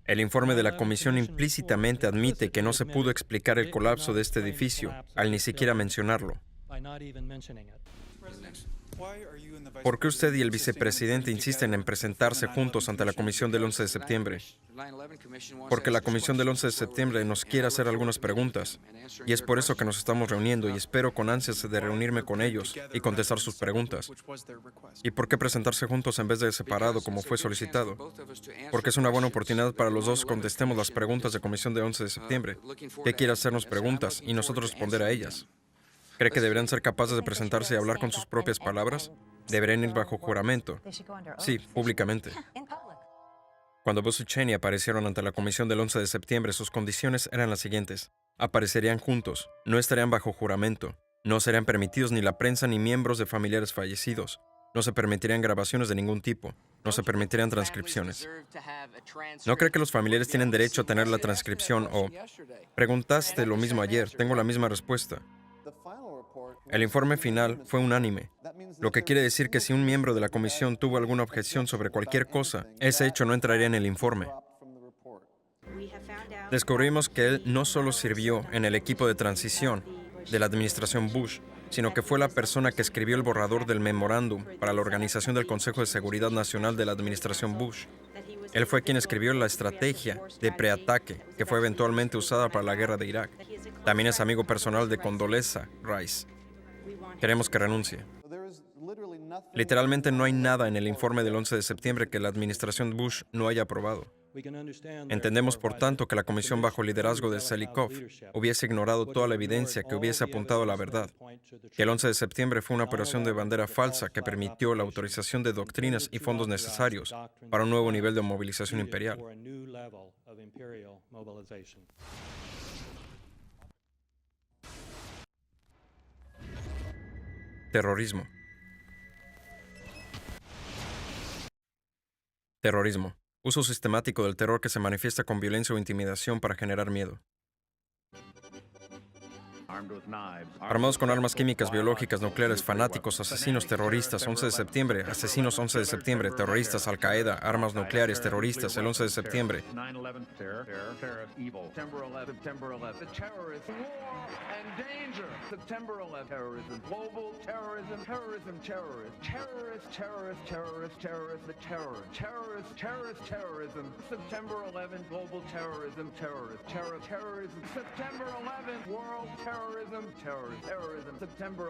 El informe de la comisión implícitamente admite que no se pudo explicar el colapso de este edificio, al ni siquiera mencionarlo. ¿Por qué usted y el vicepresidente insisten en presentarse juntos ante la comisión del 11 de septiembre? Porque la comisión del 11 de septiembre nos quiere hacer algunas preguntas, y es por eso que nos estamos reuniendo y espero con ansias de reunirme con ellos y contestar sus preguntas. ¿Y por qué presentarse juntos en vez de separado como fue solicitado? Porque es una buena oportunidad para los dos contestemos las preguntas de comisión del 11 de septiembre. ¿Qué quiere hacernos preguntas y nosotros responder a ellas? ¿Cree que deberían ser capaces de presentarse y hablar con sus propias palabras? ¿Deberían ir bajo juramento? Sí, públicamente. Cuando Bush y Cheney aparecieron ante la comisión del 11 de septiembre, sus condiciones eran las siguientes. Aparecerían juntos, no estarían bajo juramento, no serían permitidos ni la prensa ni miembros de familiares fallecidos, no se permitirían grabaciones de ningún tipo, no se permitirían transcripciones. ¿No cree que los familiares tienen derecho a tener la transcripción o preguntaste lo mismo ayer, tengo la misma respuesta? El informe final fue unánime, lo que quiere decir que si un miembro de la comisión tuvo alguna objeción sobre cualquier cosa, ese hecho no entraría en el informe. Descubrimos que él no solo sirvió en el equipo de transición de la administración Bush, sino que fue la persona que escribió el borrador del memorándum para la organización del Consejo de Seguridad Nacional de la administración Bush. Él fue quien escribió la estrategia de preataque, que fue eventualmente usada para la guerra de Irak. También es amigo personal de Condoleezza Rice. Queremos que renuncie. Literalmente no hay nada en el informe del 11 de septiembre que la administración Bush no haya aprobado. Entendemos, por tanto, que la comisión bajo el liderazgo de Zelikow hubiese ignorado toda la evidencia que hubiese apuntado a la verdad, que el 11 de septiembre fue una operación de bandera falsa que permitió la autorización de doctrinas y fondos necesarios para un nuevo nivel de movilización imperial. Terrorismo. Terrorismo. Uso sistemático del terror que se manifiesta con violencia o intimidación para generar miedo. Armados con armas químicas, biológicas, nucleares, fanáticos, asesinos, terroristas, 11 de septiembre, asesinos 11 de septiembre, terroristas, Al-Qaeda, armas nucleares, terroristas, el 11 de septiembre. September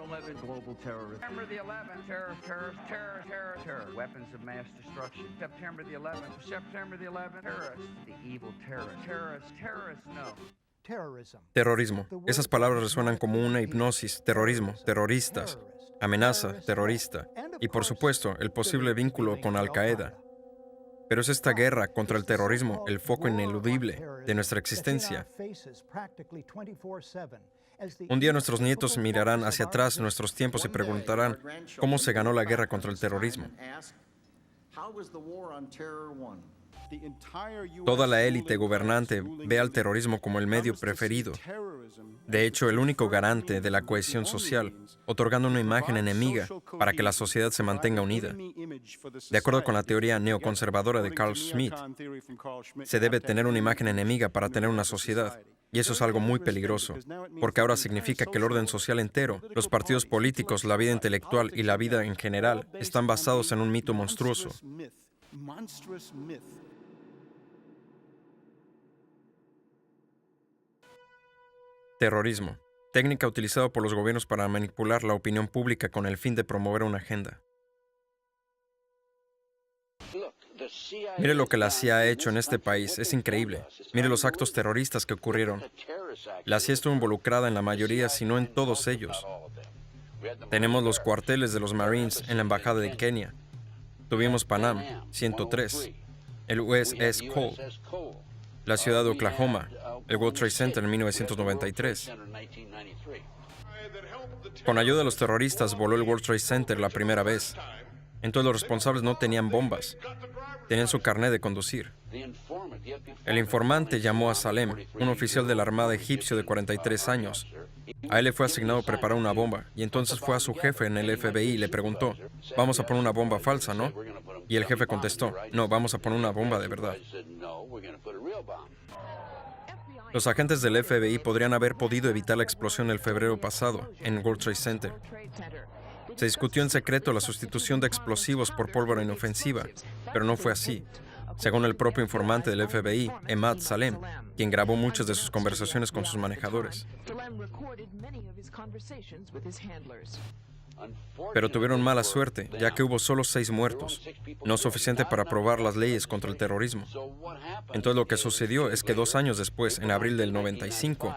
11, global terrorism. September the 11th, terror. Weapons of mass destruction. September the 11th, terrorists. The evil terrorists, no. Terrorismo. Esas palabras resuenan como una hipnosis. Terrorismo, terroristas, amenaza, terrorista. Y por supuesto, el posible vínculo con Al-Qaeda. Pero es esta guerra contra el terrorismo el foco ineludible de nuestra existencia. Un día nuestros nietos mirarán hacia atrás nuestros tiempos y preguntarán cómo se ganó la guerra contra el terrorismo. Toda la élite gobernante ve al terrorismo como el medio preferido. De hecho, el único garante de la cohesión social, otorgando una imagen enemiga para que la sociedad se mantenga unida. De acuerdo con la teoría neoconservadora de Carl Schmitt, se debe tener una imagen enemiga para tener una sociedad. Y eso es algo muy peligroso, porque ahora significa que el orden social entero, los partidos políticos, la vida intelectual y la vida en general están basados en un mito monstruoso. Terrorismo. Técnica utilizada por los gobiernos para manipular la opinión pública con el fin de promover una agenda. Mire lo que la CIA ha hecho en este país, es increíble. Mire los actos terroristas que ocurrieron. La CIA estuvo involucrada en la mayoría, si no en todos ellos. Tenemos los cuarteles de los Marines en la Embajada de Kenia. Tuvimos Panam, 103, el USS Cole, la ciudad de Oklahoma, el World Trade Center en 1993. Con ayuda de los terroristas voló el World Trade Center la primera vez. Entonces los responsables no tenían bombas. Tenían su carnet de conducir. El informante llamó a Salem, un oficial de la Armada egipcio de 43 años. A él le fue asignado preparar una bomba, y entonces fue a su jefe en el FBI y le preguntó, «Vamos a poner una bomba falsa, ¿no?» Y el jefe contestó, «No, vamos a poner una bomba de verdad». Los agentes del FBI podrían haber podido evitar la explosión el febrero pasado en World Trade Center. Se discutió en secreto la sustitución de explosivos por pólvora inofensiva, pero no fue así. Según el propio informante del FBI, Emad Salem, quien grabó muchas de sus conversaciones con sus manejadores. Pero tuvieron mala suerte, ya que hubo solo 6 muertos, no suficiente para aprobar las leyes contra el terrorismo. Entonces lo que sucedió es que 2 años después, en abril del 95,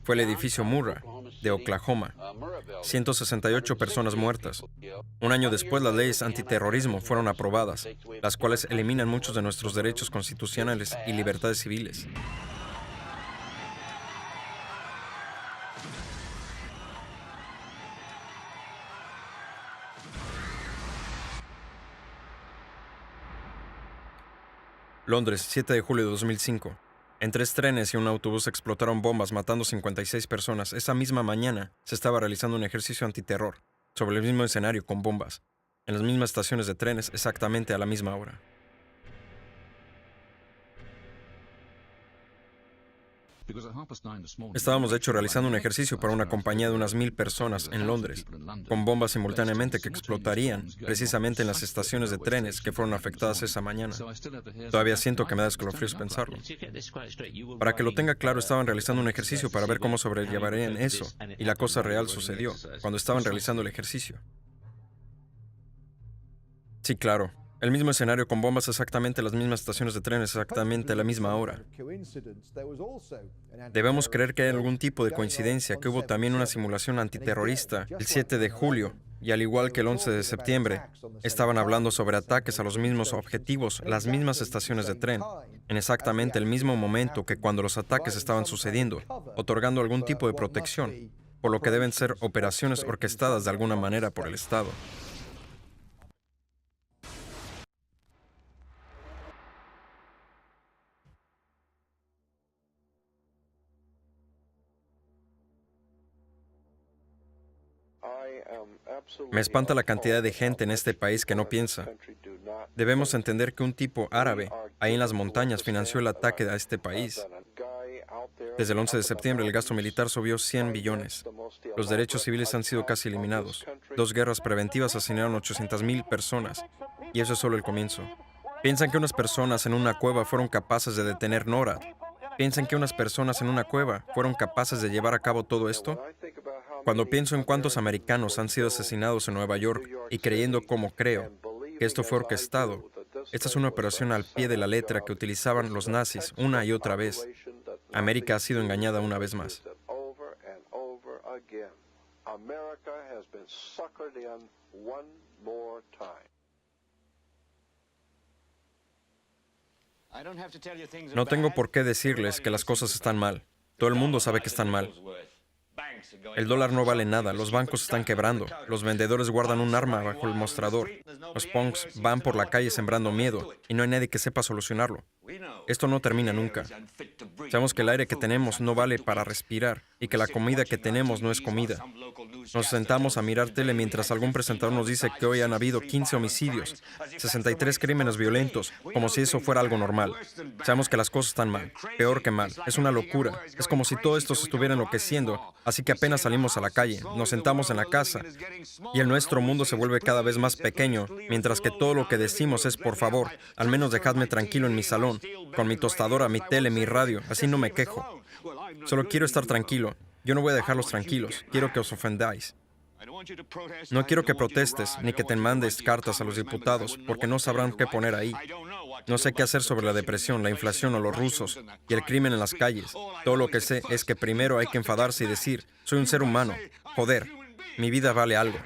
fue el edificio Murrah, de Oklahoma. 168 personas muertas. Un año después, las leyes antiterrorismo fueron aprobadas, las cuales eliminan muchos de nuestros derechos constitucionales y libertades civiles. Londres, 7 de julio de 2005. En 3 trenes y un autobús explotaron bombas matando 56 personas. Esa misma mañana se estaba realizando un ejercicio antiterror, sobre el mismo escenario con bombas, en las mismas estaciones de trenes exactamente a la misma hora. Estábamos de hecho realizando un ejercicio para una compañía de unas 1000 personas en Londres, con bombas simultáneamente que explotarían precisamente en las estaciones de trenes que fueron afectadas esa mañana. Todavía siento que me da escalofríos pensarlo. Para que lo tenga claro, estaban realizando un ejercicio para ver cómo sobrellevarían eso, y la cosa real sucedió cuando estaban realizando el ejercicio. Sí, claro. El mismo escenario con bombas exactamente las mismas estaciones de trenes exactamente a la misma hora. Debemos creer que hay algún tipo de coincidencia, que hubo también una simulación antiterrorista el 7 de julio, y al igual que el 11 de septiembre, estaban hablando sobre ataques a los mismos objetivos, las mismas estaciones de tren, en exactamente el mismo momento que cuando los ataques estaban sucediendo, otorgando algún tipo de protección, por lo que deben ser operaciones orquestadas de alguna manera por el Estado. Me espanta la cantidad de gente en este país que no piensa. Debemos entender que un tipo árabe, ahí en las montañas, financió el ataque a este país. Desde el 11 de septiembre, el gasto militar subió 100 billones. Los derechos civiles han sido casi eliminados. 2 guerras preventivas asesinaron 800,000 personas. Y eso es solo el comienzo. ¿Piensan que unas personas en una cueva fueron capaces de detener NORAD? ¿Piensan que unas personas en una cueva fueron capaces de llevar a cabo todo esto? Cuando pienso en cuántos americanos han sido asesinados en Nueva York y creyendo como creo que esto fue orquestado, esta es una operación al pie de la letra que utilizaban los nazis una y otra vez. América ha sido engañada una vez más. No tengo por qué decirles que las cosas están mal. Todo el mundo sabe que están mal. El dólar no vale nada, los bancos están quebrando, los vendedores guardan un arma bajo el mostrador, los punks van por la calle sembrando miedo y no hay nadie que sepa solucionarlo. Esto no termina nunca. Sabemos que el aire que tenemos no vale para respirar y que la comida que tenemos no es comida. Nos sentamos a mirar tele mientras algún presentador nos dice que hoy han habido 15 homicidios, 63 crímenes violentos, como si eso fuera algo normal. Sabemos que las cosas están mal, peor que mal. Es una locura. Es como si todo esto se estuviera enloqueciendo, así que apenas salimos a la calle, nos sentamos en la casa y el nuestro mundo se vuelve cada vez más pequeño, mientras que todo lo que decimos es por favor, al menos dejadme tranquilo en mi salón, con mi tostadora, mi tele, mi radio, así no me quejo. Solo quiero estar tranquilo. Yo no voy a dejarlos tranquilos. Quiero que os ofendáis. No quiero que protestes ni que te mandes cartas a los diputados porque no sabrán qué poner ahí. No sé qué hacer sobre la depresión, la inflación o los rusos y el crimen en las calles. Todo lo que sé es que primero hay que enfadarse y decir, soy un ser humano. Joder, mi vida vale algo.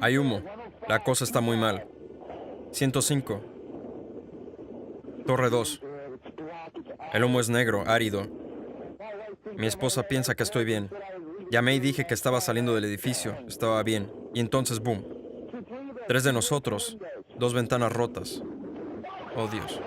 Hay humo. La cosa está muy mal. 105. Torre 2. El humo es negro, árido. Mi esposa piensa que estoy bien. Llamé y dije que estaba saliendo del edificio. Estaba bien. Y entonces, boom. 3 de nosotros. 2 ventanas rotas. Oh, Dios.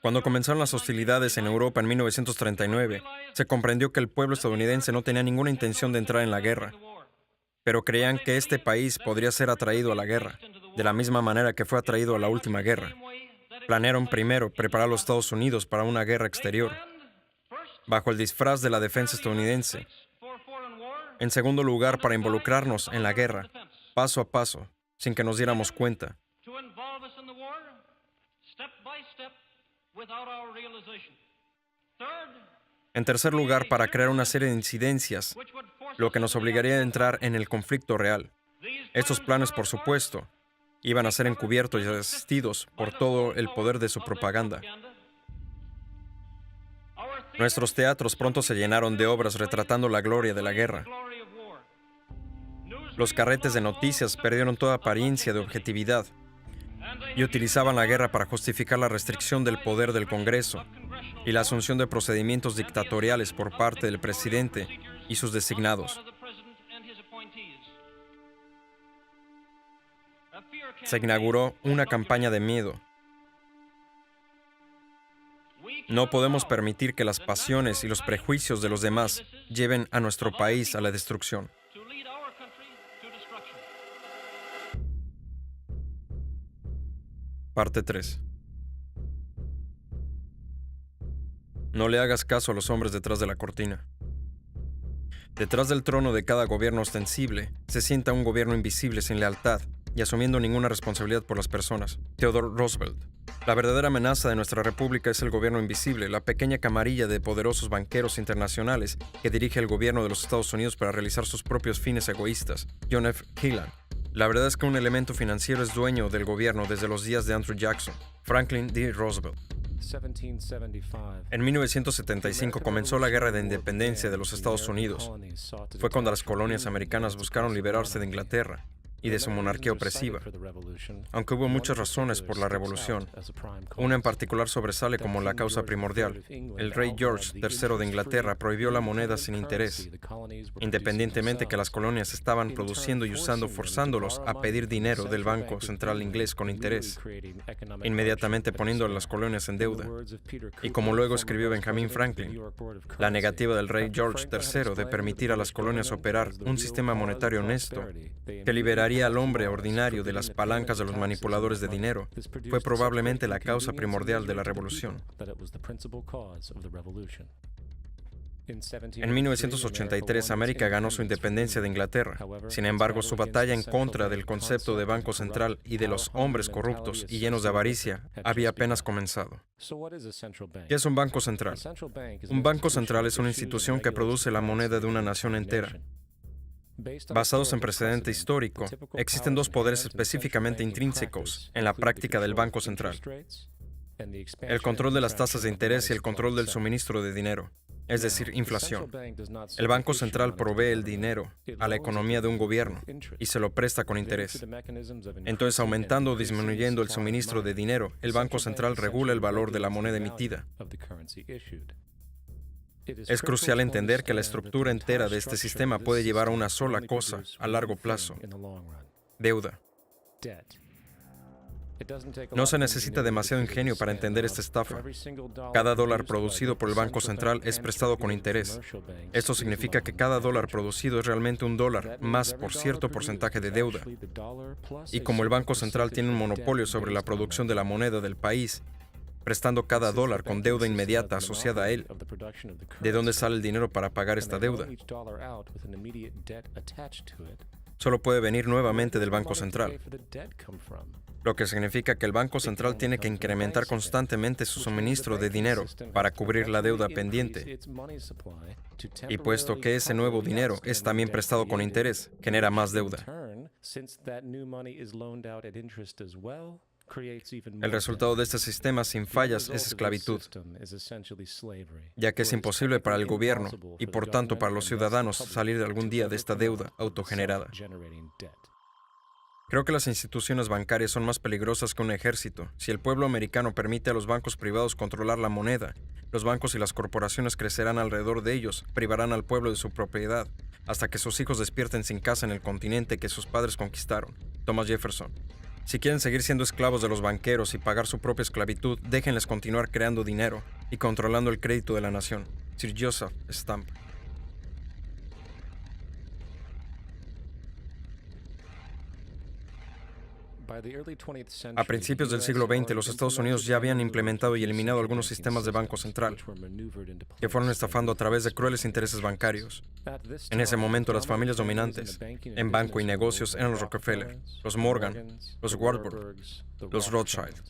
Cuando comenzaron las hostilidades en Europa en 1939, se comprendió que el pueblo estadounidense no tenía ninguna intención de entrar en la guerra, pero creían que este país podría ser atraído a la guerra, de la misma manera que fue atraído a la última guerra. Planearon primero preparar a los Estados Unidos para una guerra exterior, bajo el disfraz de la defensa estadounidense. En segundo lugar, para involucrarnos en la guerra, paso a paso, sin que nos diéramos cuenta. En tercer lugar, para crear una serie de incidencias, lo que nos obligaría a entrar en el conflicto real. Estos planes, por supuesto, iban a ser encubiertos y asistidos por todo el poder de su propaganda. Nuestros teatros pronto se llenaron de obras retratando la gloria de la guerra. Los carretes de noticias perdieron toda apariencia de objetividad y utilizaban la guerra para justificar la restricción del poder del Congreso y la asunción de procedimientos dictatoriales por parte del presidente y sus designados. Se inauguró una campaña de miedo. No podemos permitir que las pasiones y los prejuicios de los demás lleven a nuestro país a la destrucción. Parte 3. No le hagas caso a los hombres detrás de la cortina. Detrás del trono de cada gobierno ostensible se sienta un gobierno invisible sin lealtad y asumiendo ninguna responsabilidad por las personas. Theodore Roosevelt. La verdadera amenaza de nuestra república es el gobierno invisible, la pequeña camarilla de poderosos banqueros internacionales que dirige el gobierno de los Estados Unidos para realizar sus propios fines egoístas. John F. Keyland. La verdad es que un elemento financiero es dueño del gobierno desde los días de Andrew Jackson. Franklin D. Roosevelt. En 1975 comenzó la Guerra de Independencia de los Estados Unidos. Fue cuando las colonias americanas buscaron liberarse de Inglaterra y de su monarquía opresiva, aunque hubo muchas razones por la revolución. Una en particular sobresale como la causa primordial. El rey George III de Inglaterra prohibió la moneda sin interés, independientemente que las colonias estaban produciendo y usando, forzándolos a pedir dinero del Banco Central inglés con interés, inmediatamente poniendo a las colonias en deuda. Y como luego escribió Benjamin Franklin, la negativa del rey George III de permitir a las colonias operar un sistema monetario honesto que liberaría al hombre ordinario de las palancas de los manipuladores de dinero fue probablemente la causa primordial de la revolución. En 1983, América ganó su independencia de Inglaterra. Sin embargo, su batalla en contra del concepto de Banco Central y de los hombres corruptos y llenos de avaricia había apenas comenzado. ¿Qué es un banco central? Un banco central es una institución que produce la moneda de una nación entera. Basados en precedente histórico, existen dos poderes específicamente intrínsecos en la práctica del Banco Central: el control de las tasas de interés y el control del suministro de dinero, es decir, inflación. El Banco Central provee el dinero a la economía de un gobierno y se lo presta con interés. Entonces, aumentando o disminuyendo el suministro de dinero, el Banco Central regula el valor de la moneda emitida. Es crucial entender que la estructura entera de este sistema puede llevar a una sola cosa a largo plazo: deuda. No se necesita demasiado ingenio para entender esta estafa. Cada dólar producido por el Banco Central es prestado con interés. Esto significa que cada dólar producido es realmente un dólar más por cierto porcentaje de deuda. Y como el Banco Central tiene un monopolio sobre la producción de la moneda del país, prestando cada dólar con deuda inmediata asociada a él, ¿de dónde sale el dinero para pagar esta deuda? Solo puede venir nuevamente del Banco Central. lo que significa que el Banco Central tiene que incrementar constantemente su suministro de dinero para cubrir la deuda pendiente. Y puesto que ese nuevo dinero es también prestado con interés, genera más deuda. El resultado de este sistema sin fallas es esclavitud, ya que es imposible para el gobierno y por tanto para los ciudadanos salir de algún día de esta deuda autogenerada. Creo que las instituciones bancarias son más peligrosas que un ejército. Si el pueblo americano permite a los bancos privados controlar la moneda, los bancos y las corporaciones crecerán alrededor de ellos, privarán al pueblo de su propiedad, hasta que sus hijos despierten sin casa en el continente que sus padres conquistaron. Thomas Jefferson. Si quieren seguir siendo esclavos de los banqueros y pagar su propia esclavitud, déjenles continuar creando dinero y controlando el crédito de la nación. Sir Joseph Stamp. A principios del siglo XX, los Estados Unidos ya habían implementado y eliminado algunos sistemas de banco central, que fueron estafando a través de crueles intereses bancarios. En ese momento, las familias dominantes en banco y negocios eran los Rockefeller, los Morgan, los Warburg, los Rothschild.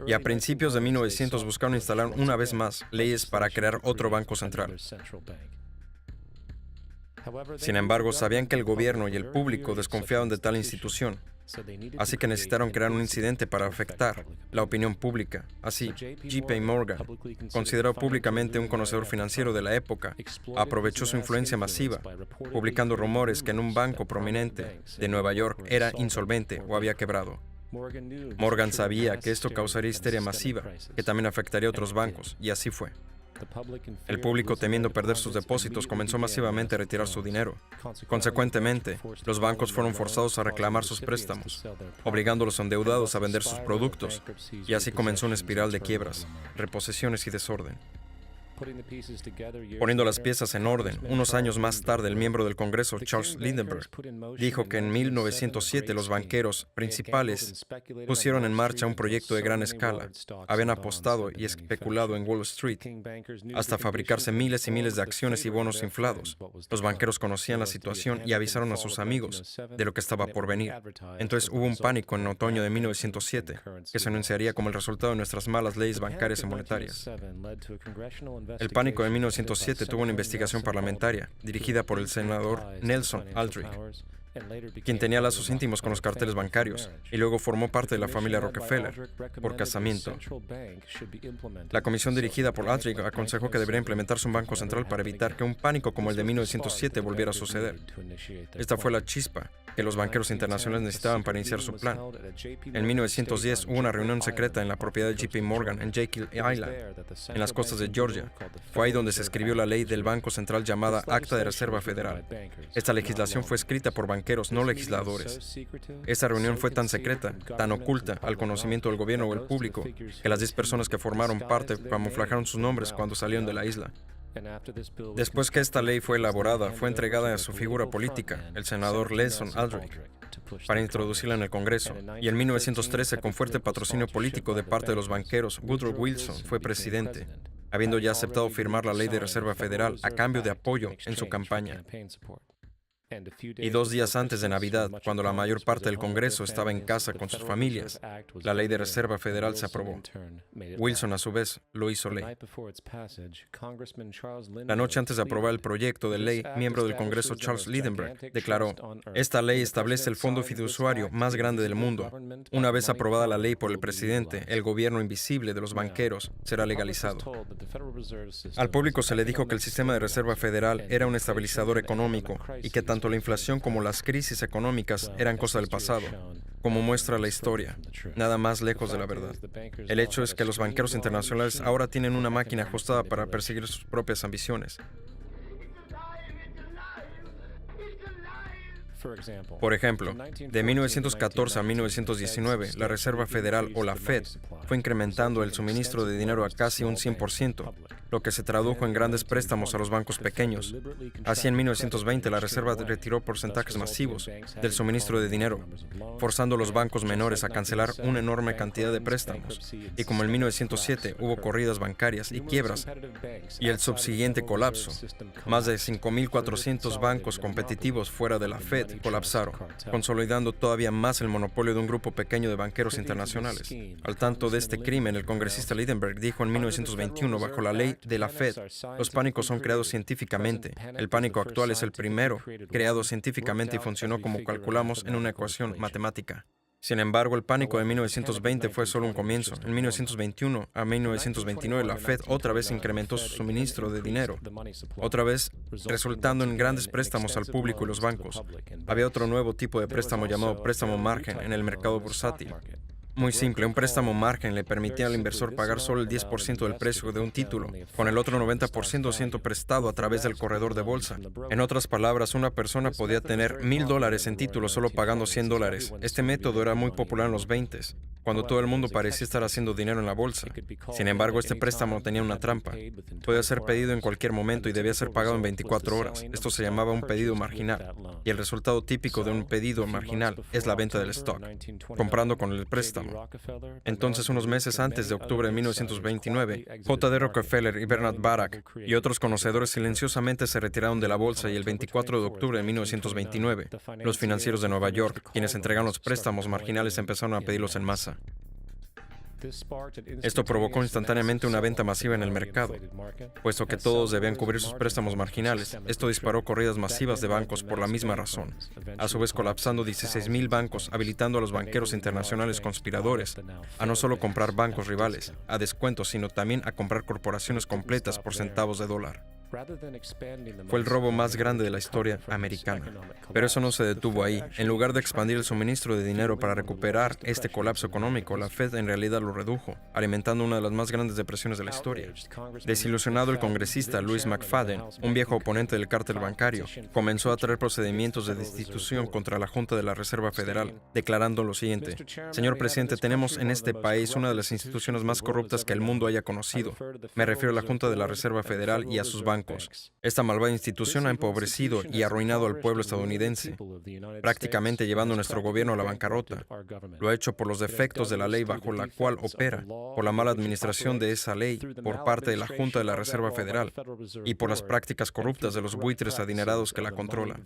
Y a principios de 1900 buscaron instalar una vez más leyes para crear otro banco central. Sin embargo, sabían que el gobierno y el público desconfiaban de tal institución. Así que necesitaron crear un incidente para afectar la opinión pública. Así, J.P. Morgan, considerado públicamente un conocedor financiero de la época, aprovechó su influencia masiva, publicando rumores que en un banco prominente de Nueva York era insolvente o había quebrado. Morgan sabía que esto causaría histeria masiva, que también afectaría a otros bancos, y así fue. El público, temiendo perder sus depósitos, comenzó masivamente a retirar su dinero. Consecuentemente, los bancos fueron forzados a reclamar sus préstamos, obligando a los endeudados a vender sus productos, y así comenzó una espiral de quiebras, reposesiones y desorden. Poniendo las piezas en orden, unos años más tarde, el miembro del Congreso, Charles Lindbergh, dijo que en 1907 los banqueros principales pusieron en marcha un proyecto de gran escala. Habían apostado y especulado en Wall Street hasta fabricarse miles y miles de acciones y bonos inflados. Los banqueros conocían la situación y avisaron a sus amigos de lo que estaba por venir. Entonces hubo un pánico en otoño de 1907 que se anunciaría como el resultado de nuestras malas leyes bancarias y monetarias. El pánico de 1907 tuvo una investigación parlamentaria dirigida por el senador Nelson Aldrich, quien tenía lazos íntimos con los carteles bancarios y luego formó parte de la familia Rockefeller por casamiento. La comisión dirigida por Aldrich aconsejó que debería implementarse un banco central para evitar que un pánico como el de 1907 volviera a suceder. Esta fue la chispa que los banqueros internacionales necesitaban para iniciar su plan. En 1910 hubo una reunión secreta en la propiedad de J.P. Morgan en Jekyll Island, en las costas de Georgia. Fue ahí donde se escribió la ley del Banco Central llamada Acta de Reserva Federal. Esta legislación fue escrita por banqueros, no legisladores. Esta reunión fue tan secreta, tan oculta al conocimiento del gobierno o el público, que las 10 personas que formaron parte camuflajaron sus nombres cuando salieron de la isla. Después que esta ley fue elaborada, fue entregada a su figura política, el senador Nelson Aldrich, para introducirla en el Congreso. Y en 1913, con fuerte patrocinio político de parte de los banqueros, Woodrow Wilson fue presidente, habiendo ya aceptado firmar la Ley de Reserva Federal a cambio de apoyo en su campaña. Y 2 días antes de Navidad, cuando la mayor parte del Congreso estaba en casa con sus familias, la Ley de Reserva Federal se aprobó. Wilson, a su vez, lo hizo ley. La noche antes de aprobar el proyecto de ley, miembro del Congreso Charles Lindbergh declaró: "Esta ley establece el fondo fiduciario más grande del mundo. Una vez aprobada la ley por el presidente, el gobierno invisible de los banqueros será legalizado". Al público se le dijo que el sistema de Reserva Federal era un estabilizador económico y que tanto la inflación como las crisis económicas eran cosa del pasado, como muestra la historia, nada más lejos de la verdad. El hecho es que los banqueros internacionales ahora tienen una máquina ajustada para perseguir sus propias ambiciones. Por ejemplo, de 1914 a 1919, la Reserva Federal o la Fed fue incrementando el suministro de dinero a casi un 100%, lo que se tradujo en grandes préstamos a los bancos pequeños. Así, en 1920, la Reserva retiró porcentajes masivos del suministro de dinero, forzando a los bancos menores a cancelar una enorme cantidad de préstamos. Y como en 1907 hubo corridas bancarias y quiebras y el subsiguiente colapso, más de 5.400 bancos competitivos fuera de la Fed colapsaron, consolidando todavía más el monopolio de un grupo pequeño de banqueros internacionales. Al tanto de este crimen, el congresista Lidenberg dijo en 1921, bajo la ley de la Fed, los pánicos son creados científicamente. El pánico actual es el primero creado científicamente y funcionó como calculamos en una ecuación matemática. Sin embargo, el pánico de 1920 fue solo un comienzo. En 1921 a 1929, la Fed otra vez incrementó su suministro de dinero, otra vez resultando en grandes préstamos al público y los bancos. Había otro nuevo tipo de préstamo llamado préstamo margen en el mercado bursátil. Muy simple, un préstamo margen le permitía al inversor pagar solo el 10% del precio de un título, con el otro 90% siendo prestado a través del corredor de bolsa. En otras palabras, una persona podía tener $1,000 en títulos solo pagando $100. Este método era muy popular en los 20s, cuando todo el mundo parecía estar haciendo dinero en la bolsa. Sin embargo, este préstamo tenía una trampa. Podía ser pedido en cualquier momento y debía ser pagado en 24 horas. Esto se llamaba un pedido marginal. Y el resultado típico de un pedido marginal es la venta del stock, comprando con el préstamo. Entonces, unos meses antes de octubre de 1929, J.D. Rockefeller y Bernard Barak y otros conocedores silenciosamente se retiraron de la bolsa y el 24 de octubre de 1929, los financieros de Nueva York, quienes entregaron los préstamos marginales, empezaron a pedirlos en masa. Esto provocó instantáneamente una venta masiva en el mercado, puesto que todos debían cubrir sus préstamos marginales. Esto disparó corridas masivas de bancos por la misma razón, a su vez colapsando 16,000 bancos, habilitando a los banqueros internacionales conspiradores a no solo comprar bancos rivales a descuento, sino también a comprar corporaciones completas por centavos de dólar. Fue el robo más grande de la historia americana. Pero eso no se detuvo ahí. En lugar de expandir el suministro de dinero para recuperar este colapso económico, la Fed en realidad lo redujo, alimentando una de las más grandes depresiones de la historia. Desilusionado, el congresista Louis McFadden, un viejo oponente del cártel bancario, comenzó a traer procedimientos de destitución contra la Junta de la Reserva Federal, declarando lo siguiente: Señor presidente, tenemos en este país una de las instituciones más corruptas que el mundo haya conocido. Me refiero a la Junta de la Reserva Federal y a sus bancos. Esta malvada institución ha empobrecido y arruinado al pueblo estadounidense, prácticamente llevando a nuestro gobierno a la bancarrota. Lo ha hecho por los defectos de la ley bajo la cual opera, por la mala administración de esa ley por parte de la Junta de la Reserva Federal y por las prácticas corruptas de los buitres adinerados que la controlan.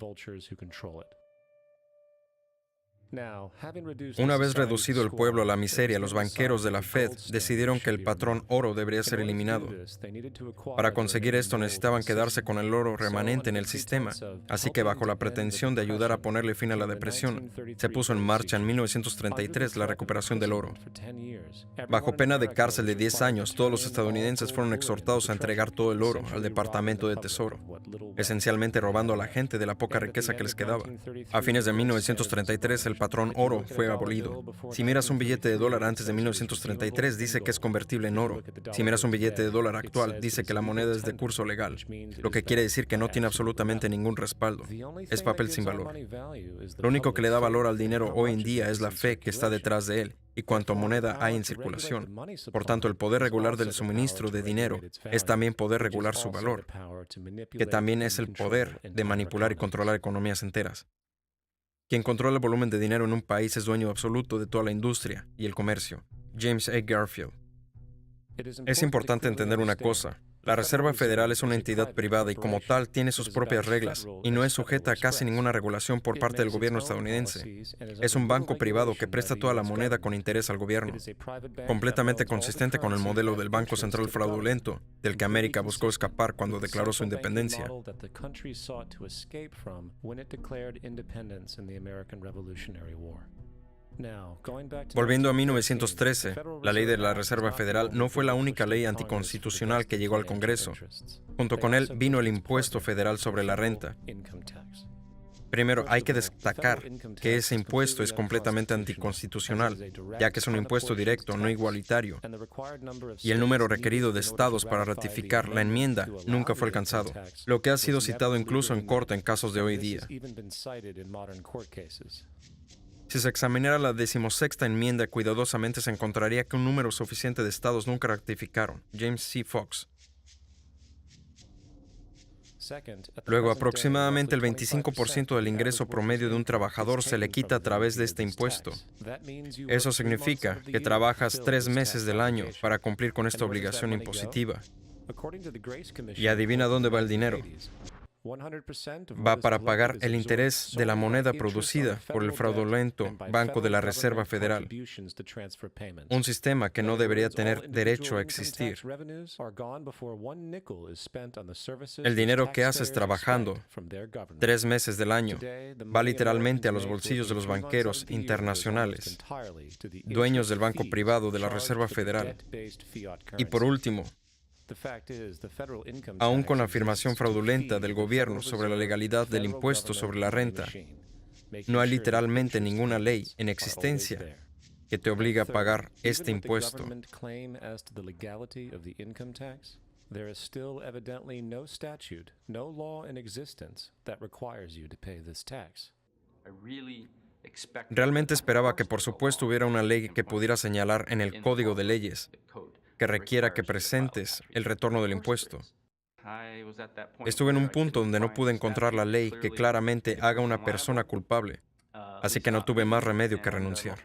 Una vez reducido el pueblo a la miseria, los banqueros de la Fed decidieron que el patrón oro debería ser eliminado. Para conseguir esto necesitaban quedarse con el oro remanente en el sistema, así que bajo la pretensión de ayudar a ponerle fin a la depresión, se puso en marcha en 1933 la recuperación del oro. Bajo pena de cárcel de 10 años, todos los estadounidenses fueron exhortados a entregar todo el oro al Departamento de Tesoro, esencialmente robando a la gente de la poca riqueza que les quedaba. A fines de 1933, el patrón oro fue abolido. Si miras un billete de dólar antes de 1933, dice que es convertible en oro. Si miras un billete de dólar actual, dice que la moneda es de curso legal, lo que quiere decir que no tiene absolutamente ningún respaldo. Es papel sin valor. Lo único que le da valor al dinero hoy en día es la fe que está detrás de él y cuánta moneda hay en circulación. Por tanto, el poder regular del suministro de dinero es también poder regular su valor, que también es el poder de manipular y controlar economías enteras. Quien controla el volumen de dinero en un país es dueño absoluto de toda la industria y el comercio. James A. Garfield. Es importante entender una cosa. La Reserva Federal es una entidad privada y como tal tiene sus propias reglas y no es sujeta a casi ninguna regulación por parte del gobierno estadounidense. Es un banco privado que presta toda la moneda con interés al gobierno, completamente consistente con el modelo del Banco Central fraudulento del que América buscó escapar cuando declaró su independencia. Volviendo a 1913, la ley de la Reserva Federal no fue la única ley anticonstitucional que llegó al Congreso. Junto con él vino el impuesto federal sobre la renta. Primero, hay que destacar que ese impuesto es completamente anticonstitucional, ya que es un impuesto directo, no igualitario, y el número requerido de estados para ratificar la enmienda nunca fue alcanzado, lo que ha sido citado incluso en corte en casos de hoy día. Si se examinara la 16ª enmienda cuidadosamente, se encontraría que un número suficiente de estados nunca ratificaron. James C. Fox. Luego, aproximadamente el 25% del ingreso promedio de un trabajador se le quita a través de este impuesto. Eso significa que trabajas 3 meses del año para cumplir con esta obligación impositiva. Y adivina dónde va el dinero. Va para pagar el interés de la moneda producida por el fraudulento Banco de la Reserva Federal, un sistema que no debería tener derecho a existir. El dinero que haces trabajando 3 meses del año va literalmente a los bolsillos de los banqueros internacionales, dueños del banco privado de la Reserva Federal. Y por último, aún con la afirmación fraudulenta del gobierno sobre la legalidad del impuesto sobre la renta, no hay literalmente ninguna ley en existencia que te obligue a pagar este impuesto. Realmente esperaba que por supuesto hubiera una ley que pudiera señalar en el Código de Leyes que requiera que presentes el retorno del impuesto. Estuve en un punto donde no pude encontrar la ley que claramente haga una persona culpable, así que no tuve más remedio que renunciar.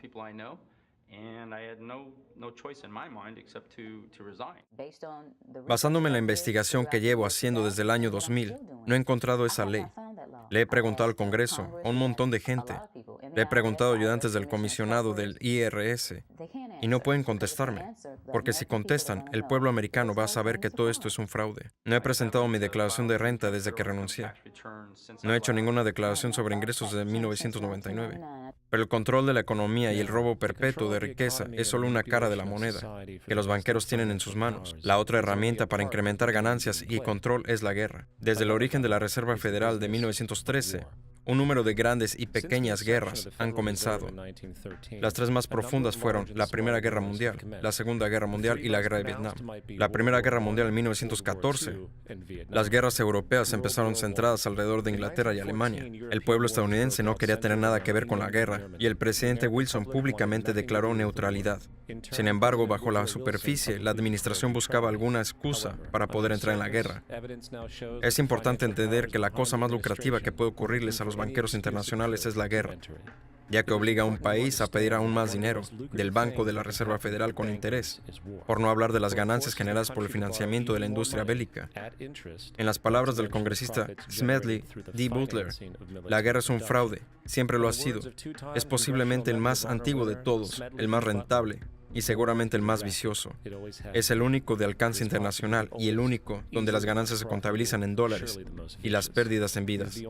Basándome en la investigación que llevo haciendo desde el año 2000, no he encontrado esa ley. Le he preguntado al Congreso, a un montón de gente. Le he preguntado a ayudantes del comisionado del IRS y no pueden contestarme, porque si contestan, el pueblo americano va a saber que todo esto es un fraude. No he presentado mi declaración de renta desde que renuncié. No he hecho ninguna declaración sobre ingresos desde 1999. Pero el control de la economía y el robo perpetuo de riqueza es solo una cara de la moneda que los banqueros tienen en sus manos. La otra herramienta para incrementar ganancias y control es la guerra. Desde el origen de la Reserva Federal de 1913, un número de grandes y pequeñas guerras han comenzado. Las 3 más profundas fueron la Primera Guerra Mundial, la Segunda Guerra Mundial y la Guerra de Vietnam. La Primera Guerra Mundial en 1914. Las guerras europeas empezaron centradas alrededor de Inglaterra y Alemania. El pueblo estadounidense no quería tener nada que ver con la guerra y el presidente Wilson públicamente declaró neutralidad. Sin embargo, bajo la superficie, la administración buscaba alguna excusa para poder entrar en la guerra. Es importante entender que la cosa más lucrativa que puede ocurrirles a los banqueros internacionales es la guerra, ya que obliga a un país a pedir aún más dinero del Banco de la Reserva Federal con interés, por no hablar de las ganancias generadas por el financiamiento de la industria bélica. En las palabras del congresista Smedley D. Butler, la guerra es un fraude, siempre lo ha sido. Es posiblemente el más antiguo de todos, el más rentable y seguramente el más vicioso. Es el único de alcance internacional y el único donde las ganancias se contabilizan en dólares y las pérdidas en vidas.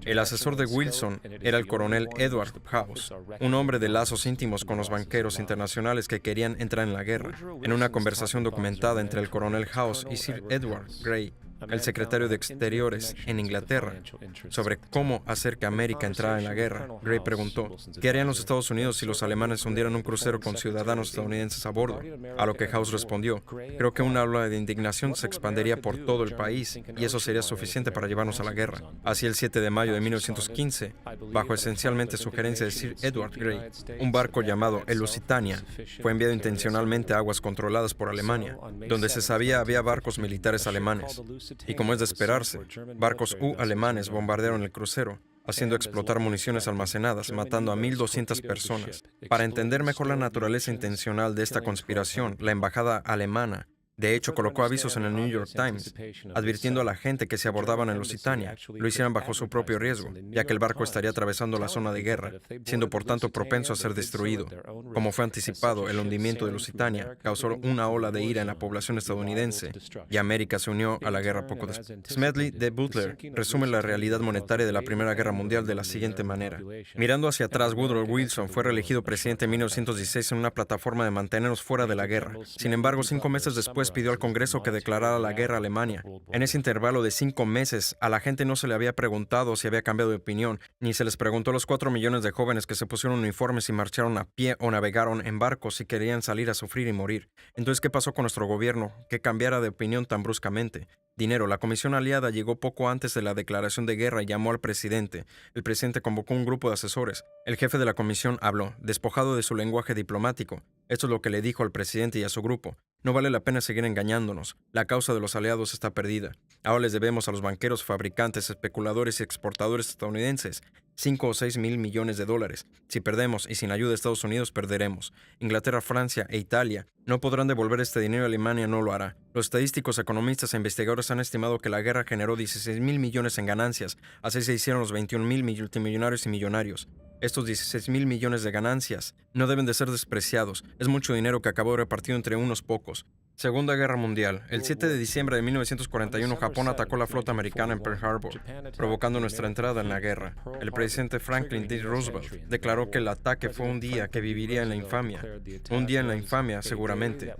El asesor de Wilson era el coronel Edward House, un hombre de lazos íntimos con los banqueros internacionales que querían entrar en la guerra. En una conversación documentada entre el coronel House y Sir Edward Grey, el secretario de Exteriores en Inglaterra, sobre cómo hacer que América entrara en la guerra, Gray preguntó, ¿qué harían los Estados Unidos si los alemanes hundieran un crucero con ciudadanos estadounidenses a bordo? A lo que House respondió, creo que una ola de indignación se expandería por todo el país y eso sería suficiente para llevarnos a la guerra. Así el 7 de mayo de 1915, bajo esencialmente sugerencia de Sir Edward Grey, un barco llamado el Lusitania fue enviado intencionalmente a aguas controladas por Alemania, donde se sabía había barcos militares alemanes. Y como es de esperarse, barcos alemanes bombardearon el crucero, haciendo explotar municiones almacenadas, matando a 1,200 personas. Para entender mejor la naturaleza intencional de esta conspiración, la embajada alemana de hecho, colocó avisos en el New York Times, advirtiendo a la gente que si abordaban el Lusitania, lo hicieran bajo su propio riesgo, ya que el barco estaría atravesando la zona de guerra, siendo por tanto propenso a ser destruido. Como fue anticipado, el hundimiento de Lusitania causó una ola de ira en la población estadounidense, y América se unió a la guerra poco después. Smedley D. Butler resume la realidad monetaria de la Primera Guerra Mundial de la siguiente manera. Mirando hacia atrás, Woodrow Wilson fue reelegido presidente en 1916 en una plataforma de mantenernos fuera de la guerra. Sin embargo, 5 meses después pidió al Congreso que declarara la guerra a Alemania. En ese intervalo de 5 meses, a la gente no se le había preguntado si había cambiado de opinión, ni se les preguntó a los 4 millones de jóvenes que se pusieron uniformes y marcharon a pie o navegaron en barcos si querían salir a sufrir y morir. Entonces, ¿qué pasó con nuestro gobierno que cambiara de opinión tan bruscamente? Dinero. La comisión aliada llegó poco antes de la declaración de guerra y llamó al presidente. El presidente convocó un grupo de asesores. El jefe de la comisión habló, despojado de su lenguaje diplomático. Esto es lo que le dijo al presidente y a su grupo. No vale la pena seguir engañándonos. La causa de los aliados está perdida. Ahora les debemos a los banqueros, fabricantes, especuladores y exportadores estadounidenses 5 o 6 mil millones de dólares. Si perdemos y sin ayuda de Estados Unidos, perderemos. Inglaterra, Francia e Italia no podrán devolver este dinero y Alemania no lo hará. Los estadísticos, economistas e investigadores han estimado que la guerra generó 16 mil millones en ganancias. Así se hicieron los 21 mil multimillonarios y millonarios. Estos 16 mil millones de ganancias no deben de ser despreciados. Es mucho dinero que acabó repartido entre unos pocos. Segunda Guerra Mundial. El 7 de diciembre de 1941, Japón atacó la flota americana en Pearl Harbor, provocando nuestra entrada en la guerra. El presidente Franklin D. Roosevelt declaró que el ataque fue un día que viviría en la infamia. Un día en la infamia, seguramente,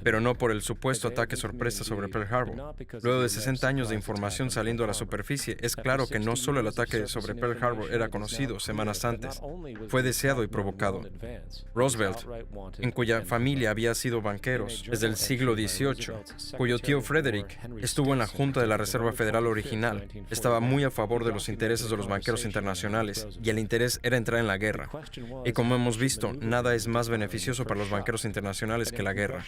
pero no por el supuesto ataque sorpresa sobre Pearl Harbor. Luego de 60 años de información saliendo a la superficie, es claro que no solo el ataque sobre Pearl Harbor era conocido semanas antes, fue deseado y provocado. Roosevelt, en cuya familia había sido banqueros desde el siglo XVIII, cuyo tío Frederick estuvo en la Junta de la Reserva Federal original, estaba muy a favor de los intereses de los banqueros internacionales, y el interés era entrar en la guerra. Y como hemos visto, nada es más beneficioso para los banqueros internacionales que la guerra.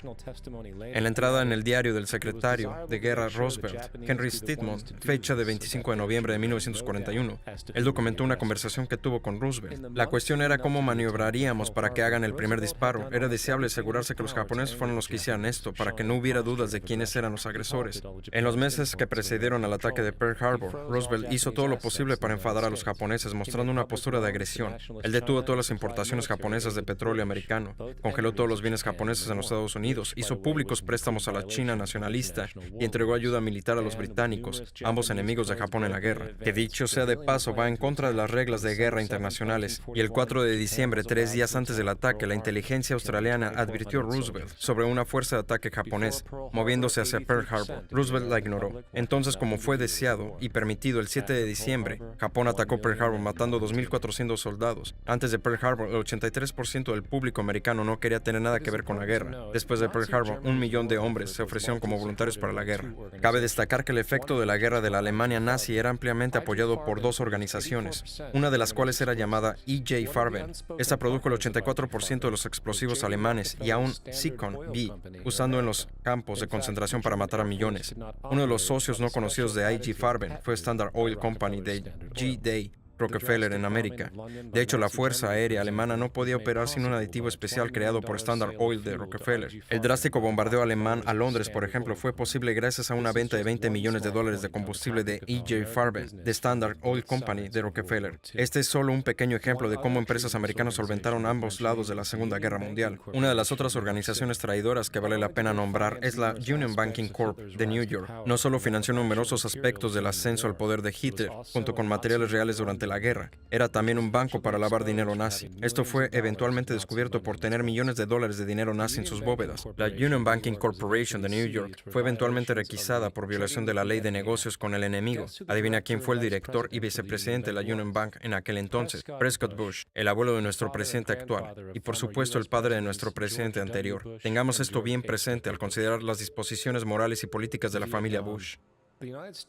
En la entrada en el diario del secretario de Guerra Roosevelt, Henry Stedman, fecha de 25 de noviembre de 1941, él documentó una conversación que tuvo con Roosevelt. La cuestión era cómo maniobraríamos para que hagan el primer disparo. Era deseable asegurarse que los japoneses fueran los que hicieran esto, para que no hubiera dudas de quiénes eran los agresores. En los meses que precedieron al ataque de Pearl Harbor, Roosevelt hizo todo lo posible para enfadar a los japoneses, mostrando una postura de agresión. Él detuvo todas las importaciones japonesas de petróleo americano, congeló todos los bienes japoneses en los Estados Unidos, hizo públicos préstamos a la China nacionalista y entregó ayuda militar a los británicos, ambos enemigos de Japón en la guerra, que dicho sea de paso va en contra de las reglas de guerra internacionales. Y el 4 de diciembre, 3 días antes del ataque, la inteligencia australiana advirtió a Roosevelt sobre una fuerza de ataque japonés moviéndose hacia Pearl Harbor. Roosevelt la ignoró. Entonces, como fue deseado y permitido, el 7 de diciembre, Japón atacó Pearl Harbor matando 2.400 soldados. Antes de Pearl Harbor, el 83% del público americano no quería tener nada que ver con la guerra. Después de Pearl Harbor, 1 millón de hombres se ofrecieron como voluntarios para la guerra. Cabe destacar que el efecto de la guerra de la Alemania nazi era ampliamente apoyado por dos organizaciones, una de las cuales era llamada E.J. Farben. Esta produjo el 84% de los explosivos alemanes y aún Zyklon B, usando en los campos de concentración para matar a millones. Uno de los socios no conocidos de I.G. Farben fue Standard Oil Company de G. Day Rockefeller en América. De hecho, la Fuerza Aérea Alemana no podía operar sin un aditivo especial creado por Standard Oil de Rockefeller. El drástico bombardeo alemán a Londres, por ejemplo, fue posible gracias a una venta de $20 millones de combustible de E.J. Farben, de Standard Oil Company de Rockefeller. Este es solo un pequeño ejemplo de cómo empresas americanas solventaron ambos lados de la Segunda Guerra Mundial. Una de las otras organizaciones traidoras que vale la pena nombrar es la Union Banking Corp de New York. No solo financió numerosos aspectos del ascenso al poder de Hitler, junto con materiales reales durante la guerra, era también un banco para lavar dinero nazi. Esto fue eventualmente descubierto por tener millones de dólares de dinero nazi en sus bóvedas. La Union Banking Corporation de New York fue eventualmente requisada por violación de la ley de negocios con el enemigo. Adivina quién fue el director y vicepresidente de la Union Bank en aquel entonces: Prescott Bush, el abuelo de nuestro presidente actual, y por supuesto el padre de nuestro presidente anterior. Tengamos esto bien presente al considerar las disposiciones morales y políticas de la familia Bush.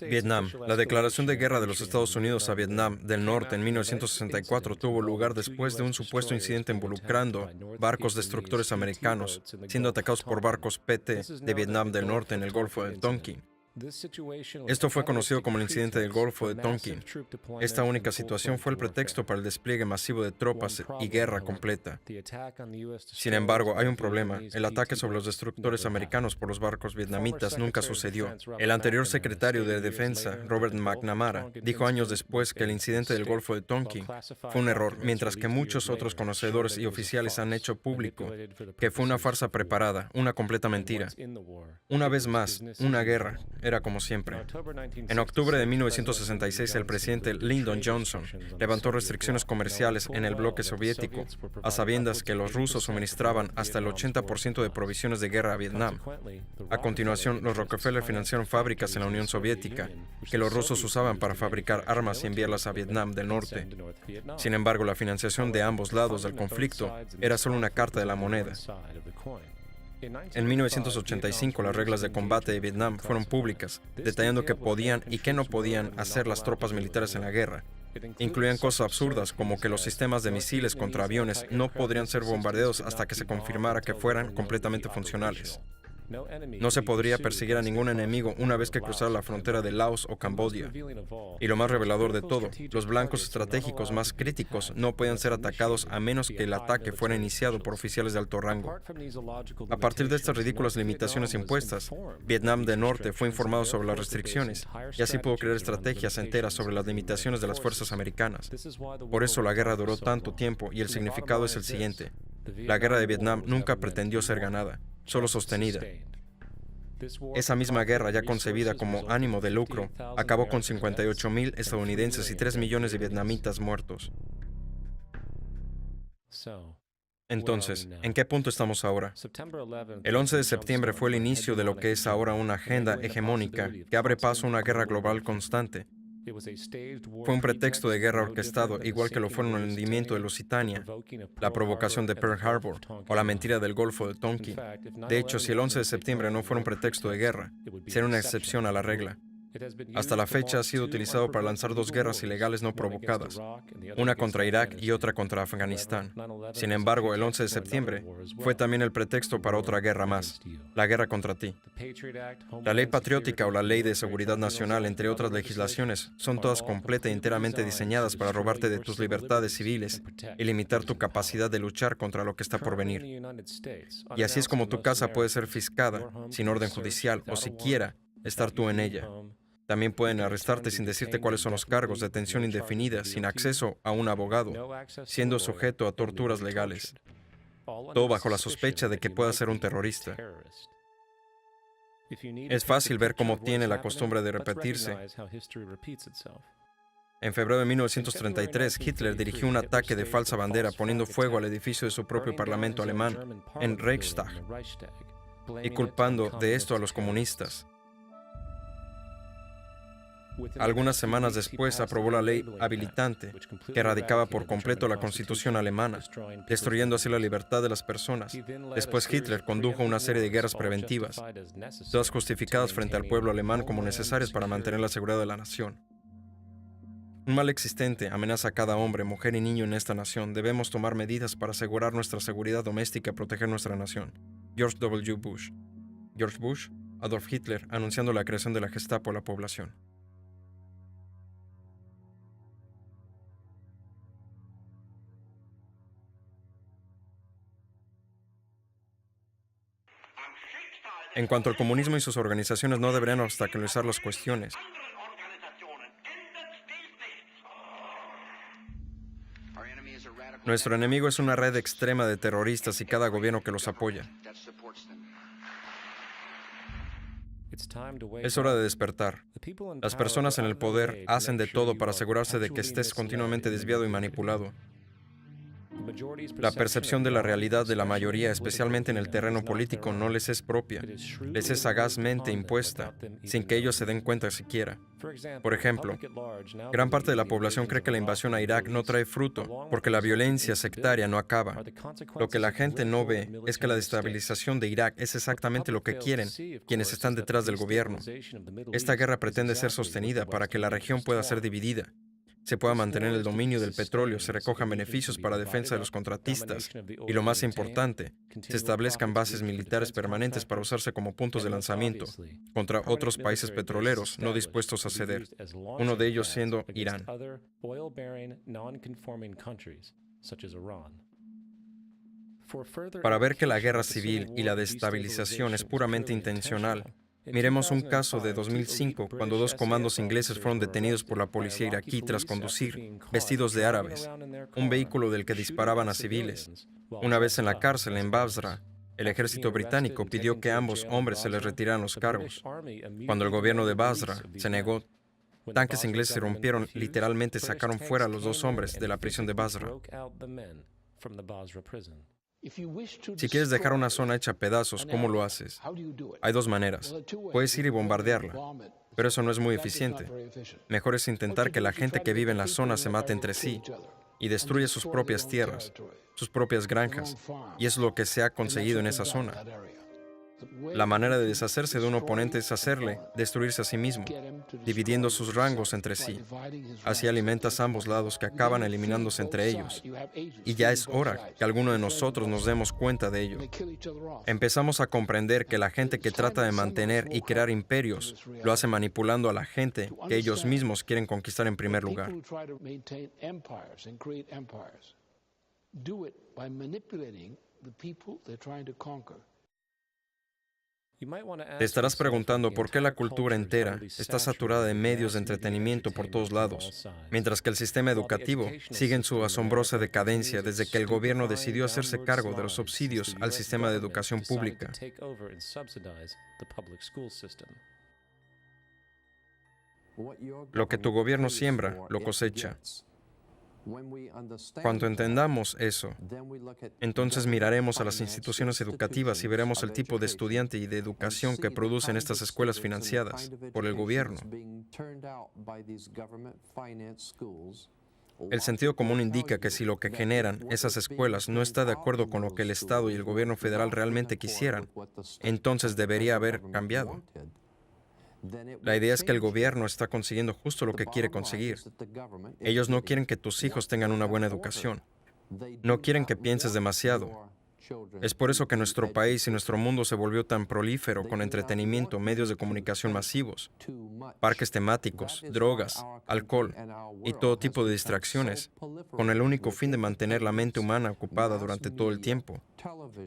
Vietnam. La declaración de guerra de los Estados Unidos a Vietnam del Norte en 1964 tuvo lugar después de un supuesto incidente involucrando barcos destructores americanos siendo atacados por barcos PT de Vietnam del Norte en el Golfo de Tonkin. Esto fue conocido como el incidente del Golfo de Tonkin. Esta única situación fue el pretexto para el despliegue masivo de tropas y guerra completa. Sin embargo, hay un problema. El ataque sobre los destructores americanos por los barcos vietnamitas nunca sucedió. El anterior secretario de Defensa, Robert McNamara, dijo años después que el incidente del Golfo de Tonkin fue un error, mientras que muchos otros conocedores y oficiales han hecho público que fue una farsa preparada, una completa mentira. Una vez más, una guerra. Era como siempre. En octubre de 1966, el presidente Lyndon Johnson levantó restricciones comerciales en el bloque soviético, a sabiendas que los rusos suministraban hasta el 80% de provisiones de guerra a Vietnam. A continuación, los Rockefeller financiaron fábricas en la Unión Soviética, que los rusos usaban para fabricar armas y enviarlas a Vietnam del Norte. Sin embargo, la financiación de ambos lados del conflicto era solo una carta de la moneda. En 1985, las reglas de combate de Vietnam fueron públicas, detallando qué podían y qué no podían hacer las tropas militares en la guerra. Incluían cosas absurdas como que los sistemas de misiles contra aviones no podrían ser bombardeados hasta que se confirmara que fueran completamente funcionales. No se podría perseguir a ningún enemigo una vez que cruzara la frontera de Laos o Camboya. Y lo más revelador de todo, los blancos estratégicos más críticos no pueden ser atacados a menos que el ataque fuera iniciado por oficiales de alto rango. A partir de estas ridículas limitaciones impuestas, Vietnam del Norte fue informado sobre las restricciones y así pudo crear estrategias enteras sobre las limitaciones de las fuerzas americanas. Por eso la guerra duró tanto tiempo y el significado es el siguiente. La guerra de Vietnam nunca pretendió ser ganada, solo sostenida. Esa misma guerra, ya concebida como ánimo de lucro, acabó con 58,000 estadounidenses y 3 millones de vietnamitas muertos. Entonces, ¿en qué punto estamos ahora? El 11 de septiembre fue el inicio de lo que es ahora una agenda hegemónica que abre paso a una guerra global constante. Fue un pretexto de guerra orquestado, igual que lo fueron el hundimiento de Lusitania, la provocación de Pearl Harbor o la mentira del Golfo de Tonkin. De hecho, si el 11 de septiembre no fuera un pretexto de guerra, sería una excepción a la regla. Hasta la fecha ha sido utilizado para lanzar 2 guerras ilegales no provocadas, una contra Irak y otra contra Afganistán. Sin embargo, el 11 de septiembre fue también el pretexto para otra guerra más, la guerra contra ti. La ley patriótica o la ley de seguridad nacional, entre otras legislaciones, son todas completa e enteramente diseñadas para robarte de tus libertades civiles y limitar tu capacidad de luchar contra lo que está por venir. Y así es como tu casa puede ser fiscada, sin orden judicial o siquiera estar tú en ella. También pueden arrestarte sin decirte cuáles son los cargos, detención indefinida, sin acceso a un abogado, siendo sujeto a torturas legales. Todo bajo la sospecha de que pueda ser un terrorista. Es fácil ver cómo tiene la costumbre de repetirse. En febrero de 1933, Hitler dirigió un ataque de falsa bandera poniendo fuego al edificio de su propio parlamento alemán, en Reichstag, y culpando de esto a los comunistas. Algunas semanas después aprobó la ley habilitante, que erradicaba por completo la Constitución alemana, destruyendo así la libertad de las personas. Después Hitler condujo una serie de guerras preventivas, todas justificadas frente al pueblo alemán como necesarias para mantener la seguridad de la nación. Un mal existente amenaza a cada hombre, mujer y niño en esta nación. Debemos tomar medidas para asegurar nuestra seguridad doméstica y proteger nuestra nación. George W. Bush. George Bush, Adolf Hitler, anunciando la creación de la Gestapo a la población. En cuanto al comunismo y sus organizaciones, no deberían obstaculizar las cuestiones. Nuestro enemigo es una red extrema de terroristas y cada gobierno que los apoya. Es hora de despertar. Las personas en el poder hacen de todo para asegurarse de que estés continuamente desviado y manipulado. La percepción de la realidad de la mayoría, especialmente en el terreno político, no les es propia. Les es sagazmente impuesta, sin que ellos se den cuenta siquiera. Por ejemplo, gran parte de la población cree que la invasión a Irak no trae fruto, porque la violencia sectaria no acaba. Lo que la gente no ve es que la desestabilización de Irak es exactamente lo que quieren quienes están detrás del gobierno. Esta guerra pretende ser sostenida para que la región pueda ser dividida, se pueda mantener el dominio del petróleo, se recojan beneficios para defensa de los contratistas y, lo más importante, se establezcan bases militares permanentes para usarse como puntos de lanzamiento contra otros países petroleros no dispuestos a ceder, uno de ellos siendo Irán. Para ver que la guerra civil y la desestabilización es puramente intencional, miremos un caso de 2005, cuando 2 comandos ingleses fueron detenidos por la policía iraquí tras conducir, vestidos de árabes, un vehículo del que disparaban a civiles. Una vez en la cárcel en Basra, el ejército británico pidió que a ambos hombres se les retiraran los cargos. Cuando el gobierno de Basra se negó, tanques ingleses irrumpieron, literalmente sacaron fuera a los 2 hombres de la prisión de Basra. Si quieres dejar una zona hecha pedazos, ¿cómo lo haces? Hay 2 maneras. Puedes ir y bombardearla, pero eso no es muy eficiente. Mejor es intentar que la gente que vive en la zona se mate entre sí y destruya sus propias tierras, sus propias granjas, y es lo que se ha conseguido en esa zona. La manera de deshacerse de un oponente es hacerle destruirse a sí mismo, dividiendo sus rangos entre sí. Así alimentas a ambos lados que acaban eliminándose entre ellos. Y ya es hora que alguno de nosotros nos demos cuenta de ello. Empezamos a comprender que la gente que trata de mantener y crear imperios lo hace manipulando a la gente que ellos mismos quieren conquistar en primer lugar. Te estarás preguntando por qué la cultura entera está saturada de medios de entretenimiento por todos lados, mientras que el sistema educativo sigue en su asombrosa decadencia desde que el gobierno decidió hacerse cargo de los subsidios al sistema de educación pública. Lo que tu gobierno siembra, lo cosecha. Cuando entendamos eso, entonces miraremos a las instituciones educativas y veremos el tipo de estudiante y de educación que producen estas escuelas financiadas por el gobierno. El sentido común indica que si lo que generan esas escuelas no está de acuerdo con lo que el Estado y el gobierno federal realmente quisieran, entonces debería haber cambiado. La idea es que el gobierno está consiguiendo justo lo que quiere conseguir. Ellos no quieren que tus hijos tengan una buena educación. No quieren que pienses demasiado. Es por eso que nuestro país y nuestro mundo se volvió tan prolífero con entretenimiento, medios de comunicación masivos, parques temáticos, drogas, alcohol y todo tipo de distracciones, con el único fin de mantener la mente humana ocupada durante todo el tiempo,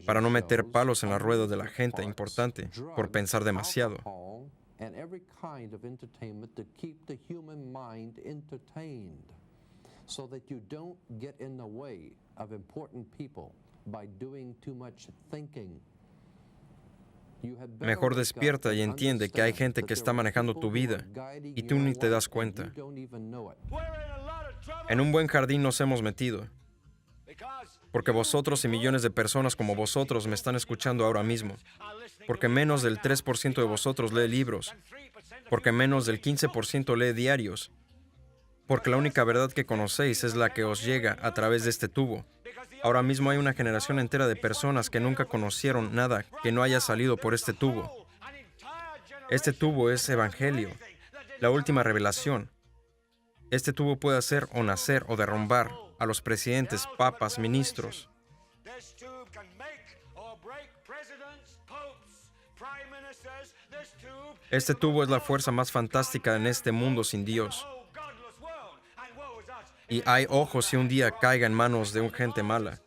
para no meter palos en las ruedas de la gente importante por pensar demasiado. And every kind of entertainment to keep the human mind entertained so that you don't get in the way of important people by doing too much thinking. Mejor despierta y entiende que hay gente que está manejando tu vida y tú ni te das cuenta. En un buen jardín nos hemos metido, porque vosotros y millones de personas como vosotros me están escuchando ahora mismo, porque menos del 3% de vosotros lee libros, porque menos del 15% lee diarios, porque la única verdad que conocéis es la que os llega a través de este tubo. Ahora mismo hay una generación entera de personas que nunca conocieron nada que no haya salido por este tubo. Este tubo es evangelio, la última revelación. Este tubo puede hacer o nacer o derrumbar a los presidentes, papas, ministros. Este tubo es la fuerza más fantástica en este mundo sin Dios. Y hay ojos si un día caiga en manos de un gente mala.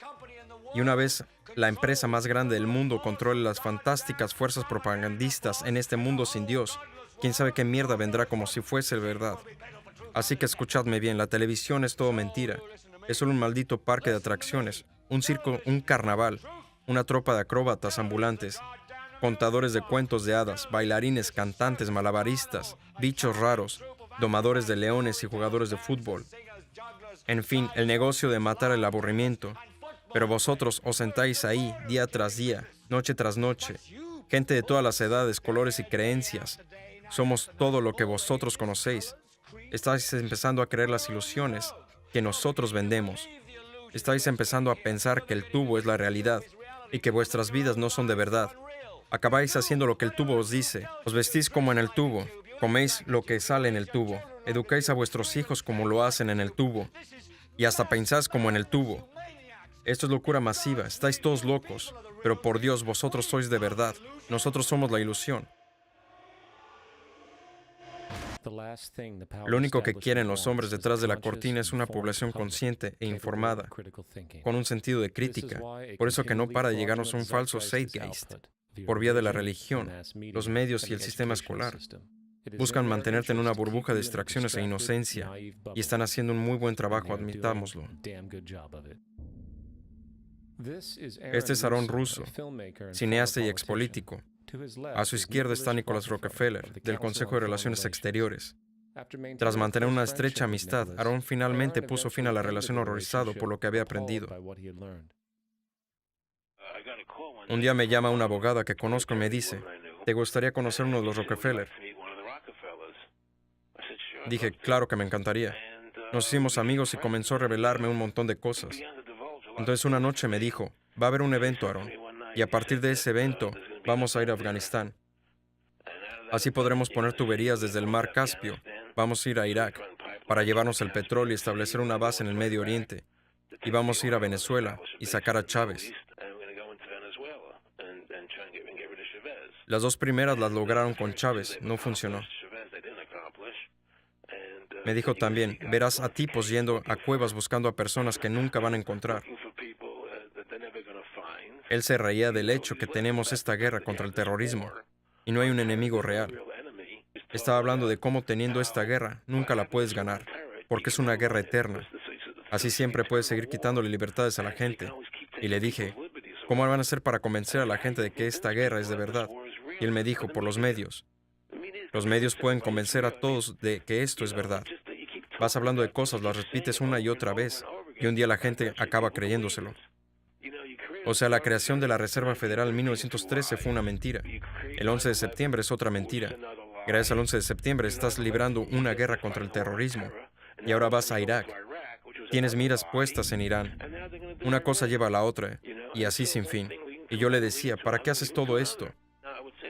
Y una vez la empresa más grande del mundo controle las fantásticas fuerzas propagandistas en este mundo sin Dios, quién sabe qué mierda vendrá como si fuese verdad. Así que escuchadme bien, la televisión es todo mentira. Es solo un maldito parque de atracciones, un circo, un carnaval, una tropa de acróbatas ambulantes, contadores de cuentos de hadas, bailarines, cantantes, malabaristas, bichos raros, domadores de leones y jugadores de fútbol. En fin, el negocio de matar el aburrimiento. Pero vosotros os sentáis ahí día tras día, noche tras noche, gente de todas las edades, colores y creencias. Somos todo lo que vosotros conocéis. Estáis empezando a creer las ilusiones que nosotros vendemos. Estáis empezando a pensar que el tubo es la realidad y que vuestras vidas no son de verdad. Acabáis haciendo lo que el tubo os dice. Os vestís como en el tubo. Coméis lo que sale en el tubo. Educáis a vuestros hijos como lo hacen en el tubo. Y hasta pensáis como en el tubo. Esto es locura masiva. Estáis todos locos. Pero por Dios, vosotros sois de verdad. Nosotros somos la ilusión. Lo único que quieren los hombres detrás de la cortina es una población consciente e informada, con un sentido de crítica. Por eso que no para de llegarnos un falso zeitgeist, por vía de la religión, los medios y el sistema escolar. Buscan mantenerte en una burbuja de distracciones e inocencia, y están haciendo un muy buen trabajo, admitámoslo. Este es Aaron Russo, cineasta y expolítico. A su izquierda está Nicholas Rockefeller, del Consejo de Relaciones Exteriores. Tras mantener una estrecha amistad, Aaron finalmente puso fin a la relación horrorizado por lo que había aprendido. Un día me llama una abogada que conozco y me dice, ¿te gustaría conocer uno de los Rockefeller? Dije, claro que me encantaría. Nos hicimos amigos y comenzó a revelarme un montón de cosas. Entonces una noche me dijo, va a haber un evento, Aaron, y a partir de ese evento Vamos a ir a Afganistán. Así podremos poner tuberías desde el mar Caspio. Vamos a ir a Irak para llevarnos el petróleo y establecer una base en el Medio Oriente. Y vamos a ir a Venezuela y sacar a Chávez. Las dos primeras las lograron con Chávez, no funcionó. Me dijo también, verás a tipos yendo a cuevas buscando a personas que nunca van a encontrar. Él se reía del hecho que tenemos esta guerra contra el terrorismo y no hay un enemigo real. Estaba hablando de cómo teniendo esta guerra nunca la puedes ganar, porque es una guerra eterna. Así siempre puedes seguir quitándole libertades a la gente. Y le dije, ¿cómo van a hacer para convencer a la gente de que esta guerra es de verdad? Y él me dijo, por los medios. Los medios pueden convencer a todos de que esto es verdad. Vas hablando de cosas, las repites una y otra vez, y un día la gente acaba creyéndoselo. O sea, la creación de la Reserva Federal en 1913 fue una mentira. El 11 de septiembre es otra mentira. Gracias al 11 de septiembre estás librando una guerra contra el terrorismo. Y ahora vas a Irak. Tienes miras puestas en Irán. Una cosa lleva a la otra, y así sin fin. Y yo le decía, ¿para qué haces todo esto?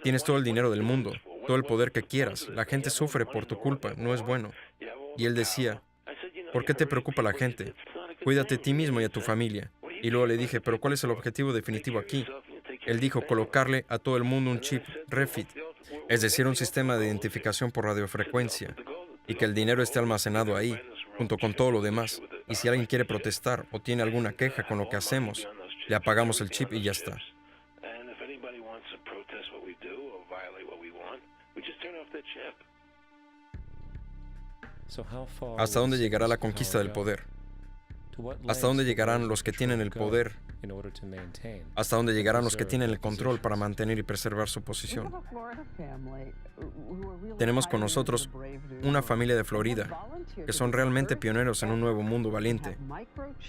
Tienes todo el dinero del mundo, todo el poder que quieras. La gente sufre por tu culpa, no es bueno. Y él decía, ¿por qué te preocupa la gente? Cuídate a ti mismo y a tu familia. Y luego le dije, ¿pero cuál es el objetivo definitivo aquí? Él dijo, colocarle a todo el mundo un chip REFIT, es decir, un sistema de identificación por radiofrecuencia, y que el dinero esté almacenado ahí, junto con todo lo demás. Y si alguien quiere protestar o tiene alguna queja con lo que hacemos, le apagamos el chip y ya está. ¿Hasta dónde llegará la conquista del poder? ¿Hasta dónde llegarán los que tienen el poder? ¿Hasta dónde llegarán los que tienen el control para mantener y preservar su posición? Tenemos con nosotros una familia de Florida, que son realmente pioneros en un nuevo mundo valiente.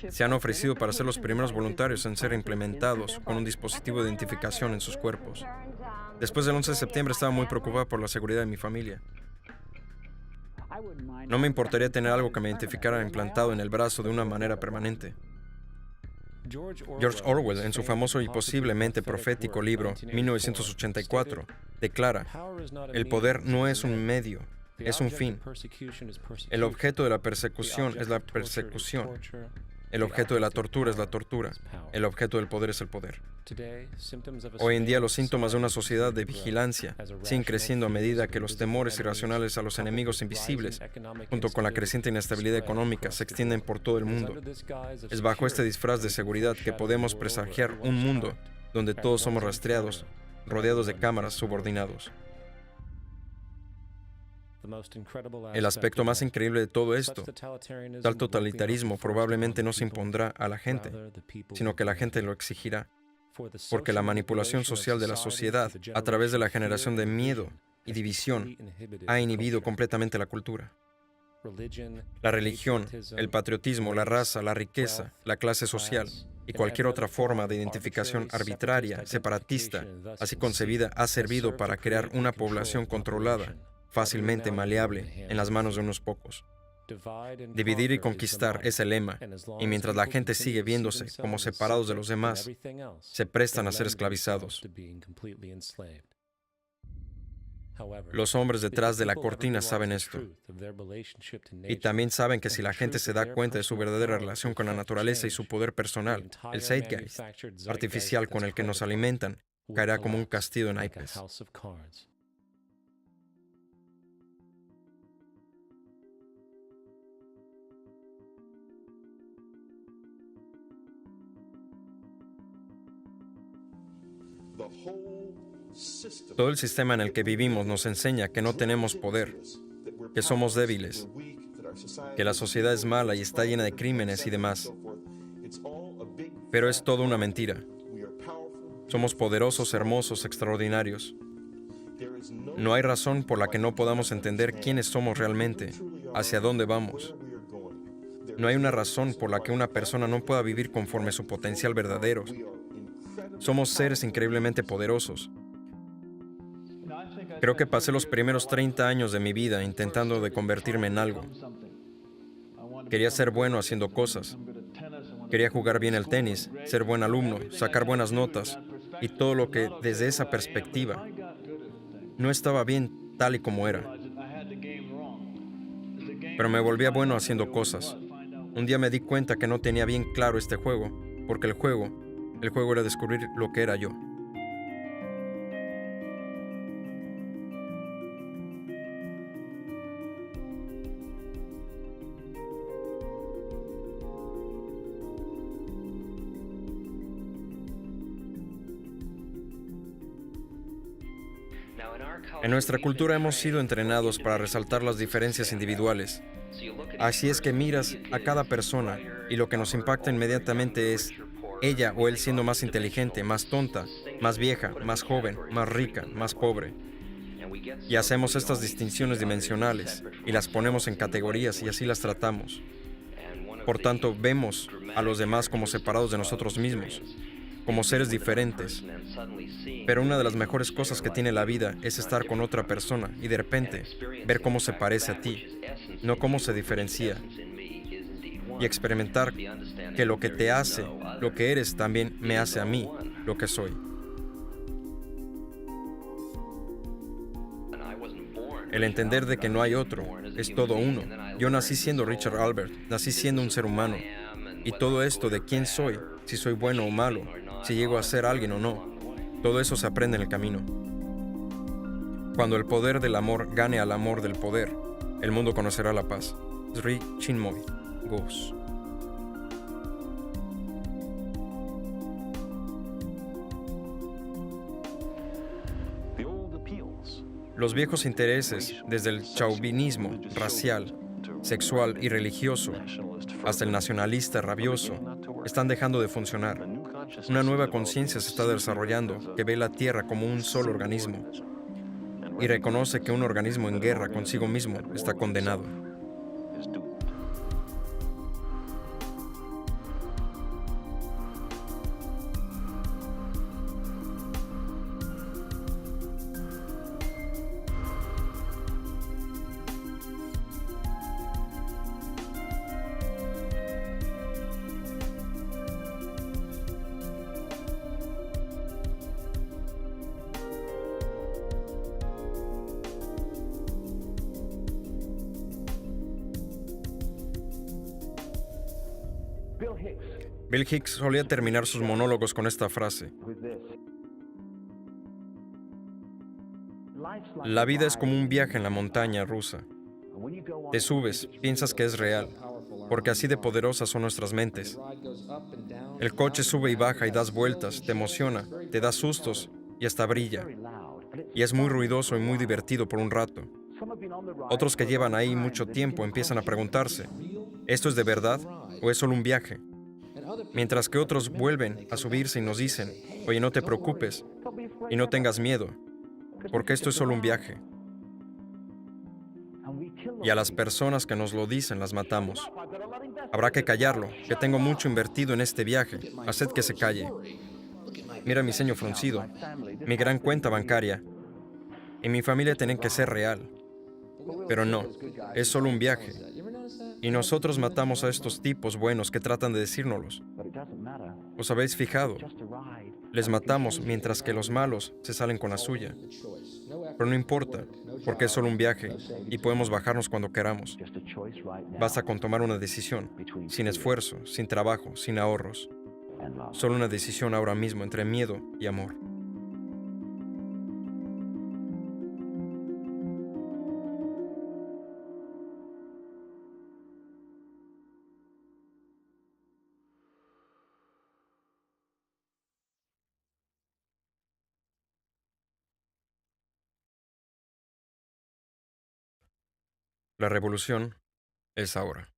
Se han ofrecido para ser los primeros voluntarios en ser implementados con un dispositivo de identificación en sus cuerpos. Después del 11 de septiembre estaba muy preocupada por la seguridad de mi familia. No me importaría tener algo que me identificara implantado en el brazo de una manera permanente. George Orwell, en su famoso y posiblemente profético libro 1984, declara, el poder no es un medio, es un fin. El objeto de la persecución es la persecución. El objeto de la tortura es la tortura. El objeto del poder es el poder. Hoy en día los síntomas de una sociedad de vigilancia siguen creciendo a medida que los temores irracionales a los enemigos invisibles, junto con la creciente inestabilidad económica, se extienden por todo el mundo. Es bajo este disfraz de seguridad que podemos presagiar un mundo donde todos somos rastreados, rodeados de cámaras subordinados. El aspecto más increíble de todo esto, tal totalitarismo probablemente no se impondrá a la gente, sino que la gente lo exigirá, porque la manipulación social de la sociedad, a través de la generación de miedo y división, ha inhibido completamente la cultura. La religión, el patriotismo, la raza, la riqueza, la clase social y cualquier otra forma de identificación arbitraria, separatista, así concebida, ha servido para crear una población controlada, fácilmente maleable en las manos de unos pocos. Dividir y conquistar es el lema, y mientras la gente sigue viéndose como separados de los demás, se prestan a ser esclavizados. Los hombres detrás de la cortina saben esto, y también saben que si la gente se da cuenta de su verdadera relación con la naturaleza y su poder personal, el zeitgeist artificial con el que nos alimentan caerá como un castillo en naipes. Todo el sistema en el que vivimos nos enseña que no tenemos poder, que somos débiles, que la sociedad es mala y está llena de crímenes y demás. Pero es todo una mentira. Somos poderosos, hermosos, extraordinarios. No hay razón por la que no podamos entender quiénes somos realmente, hacia dónde vamos. No hay una razón por la que una persona no pueda vivir conforme a su potencial verdadero. Somos seres increíblemente poderosos. Creo que pasé los primeros 30 años de mi vida intentando de convertirme en algo. Quería ser bueno haciendo cosas. Quería jugar bien el tenis, ser buen alumno, sacar buenas notas, y todo lo que desde esa perspectiva no estaba bien tal y como era, pero me volvía bueno haciendo cosas. Un día me di cuenta que no tenía bien claro este juego, porque el juego era descubrir lo que era yo. En nuestra cultura hemos sido entrenados para resaltar las diferencias individuales. Así es que miras a cada persona y lo que nos impacta inmediatamente es ella o él siendo más inteligente, más tonta, más vieja, más joven, más rica, más pobre. Y hacemos estas distinciones dimensionales y las ponemos en categorías y así las tratamos. Por tanto, vemos a los demás como separados de nosotros mismos, como seres diferentes. Pero una de las mejores cosas que tiene la vida es estar con otra persona y de repente ver cómo se parece a ti, no cómo se diferencia, y experimentar que lo que te hace, lo que eres, también me hace a mí, lo que soy. El entender de que no hay otro, es todo uno. Yo nací siendo Richard Albert, nací siendo un ser humano. Y todo esto de quién soy, si soy bueno o malo, si llego a ser alguien o no, todo eso se aprende en el camino. Cuando el poder del amor gane al amor del poder, el mundo conocerá la paz. Sri Chinmoy Ghosh. Los viejos intereses, desde el chauvinismo racial, sexual y religioso, hasta el nacionalista rabioso, están dejando de funcionar. Una nueva conciencia se está desarrollando que ve la Tierra como un solo organismo y reconoce que un organismo en guerra consigo mismo está condenado. Bill Hicks solía terminar sus monólogos con esta frase: la vida es como un viaje en la montaña rusa. Te subes, piensas que es real, porque así de poderosas son nuestras mentes. El coche sube y baja y das vueltas, te emociona, te da sustos y hasta brilla. Y es muy ruidoso y muy divertido por un rato. Otros que llevan ahí mucho tiempo empiezan a preguntarse, ¿esto es de verdad o es solo un viaje? Mientras que otros vuelven a subirse y nos dicen, oye, no te preocupes y no tengas miedo, porque esto es solo un viaje. Y a las personas que nos lo dicen las matamos. Habrá que callarlo, que tengo mucho invertido en este viaje. Haced que se calle. Mira mi ceño fruncido, mi gran cuenta bancaria. Y mi familia tiene que ser real. Pero no, es solo un viaje. Y nosotros matamos a estos tipos buenos que tratan de decírnoslos. ¿Os habéis fijado? Les matamos mientras que los malos se salen con la suya. Pero no importa, porque es solo un viaje y podemos bajarnos cuando queramos. Basta con tomar una decisión, sin esfuerzo, sin trabajo, sin ahorros. Solo una decisión ahora mismo entre miedo y amor. La revolución es ahora.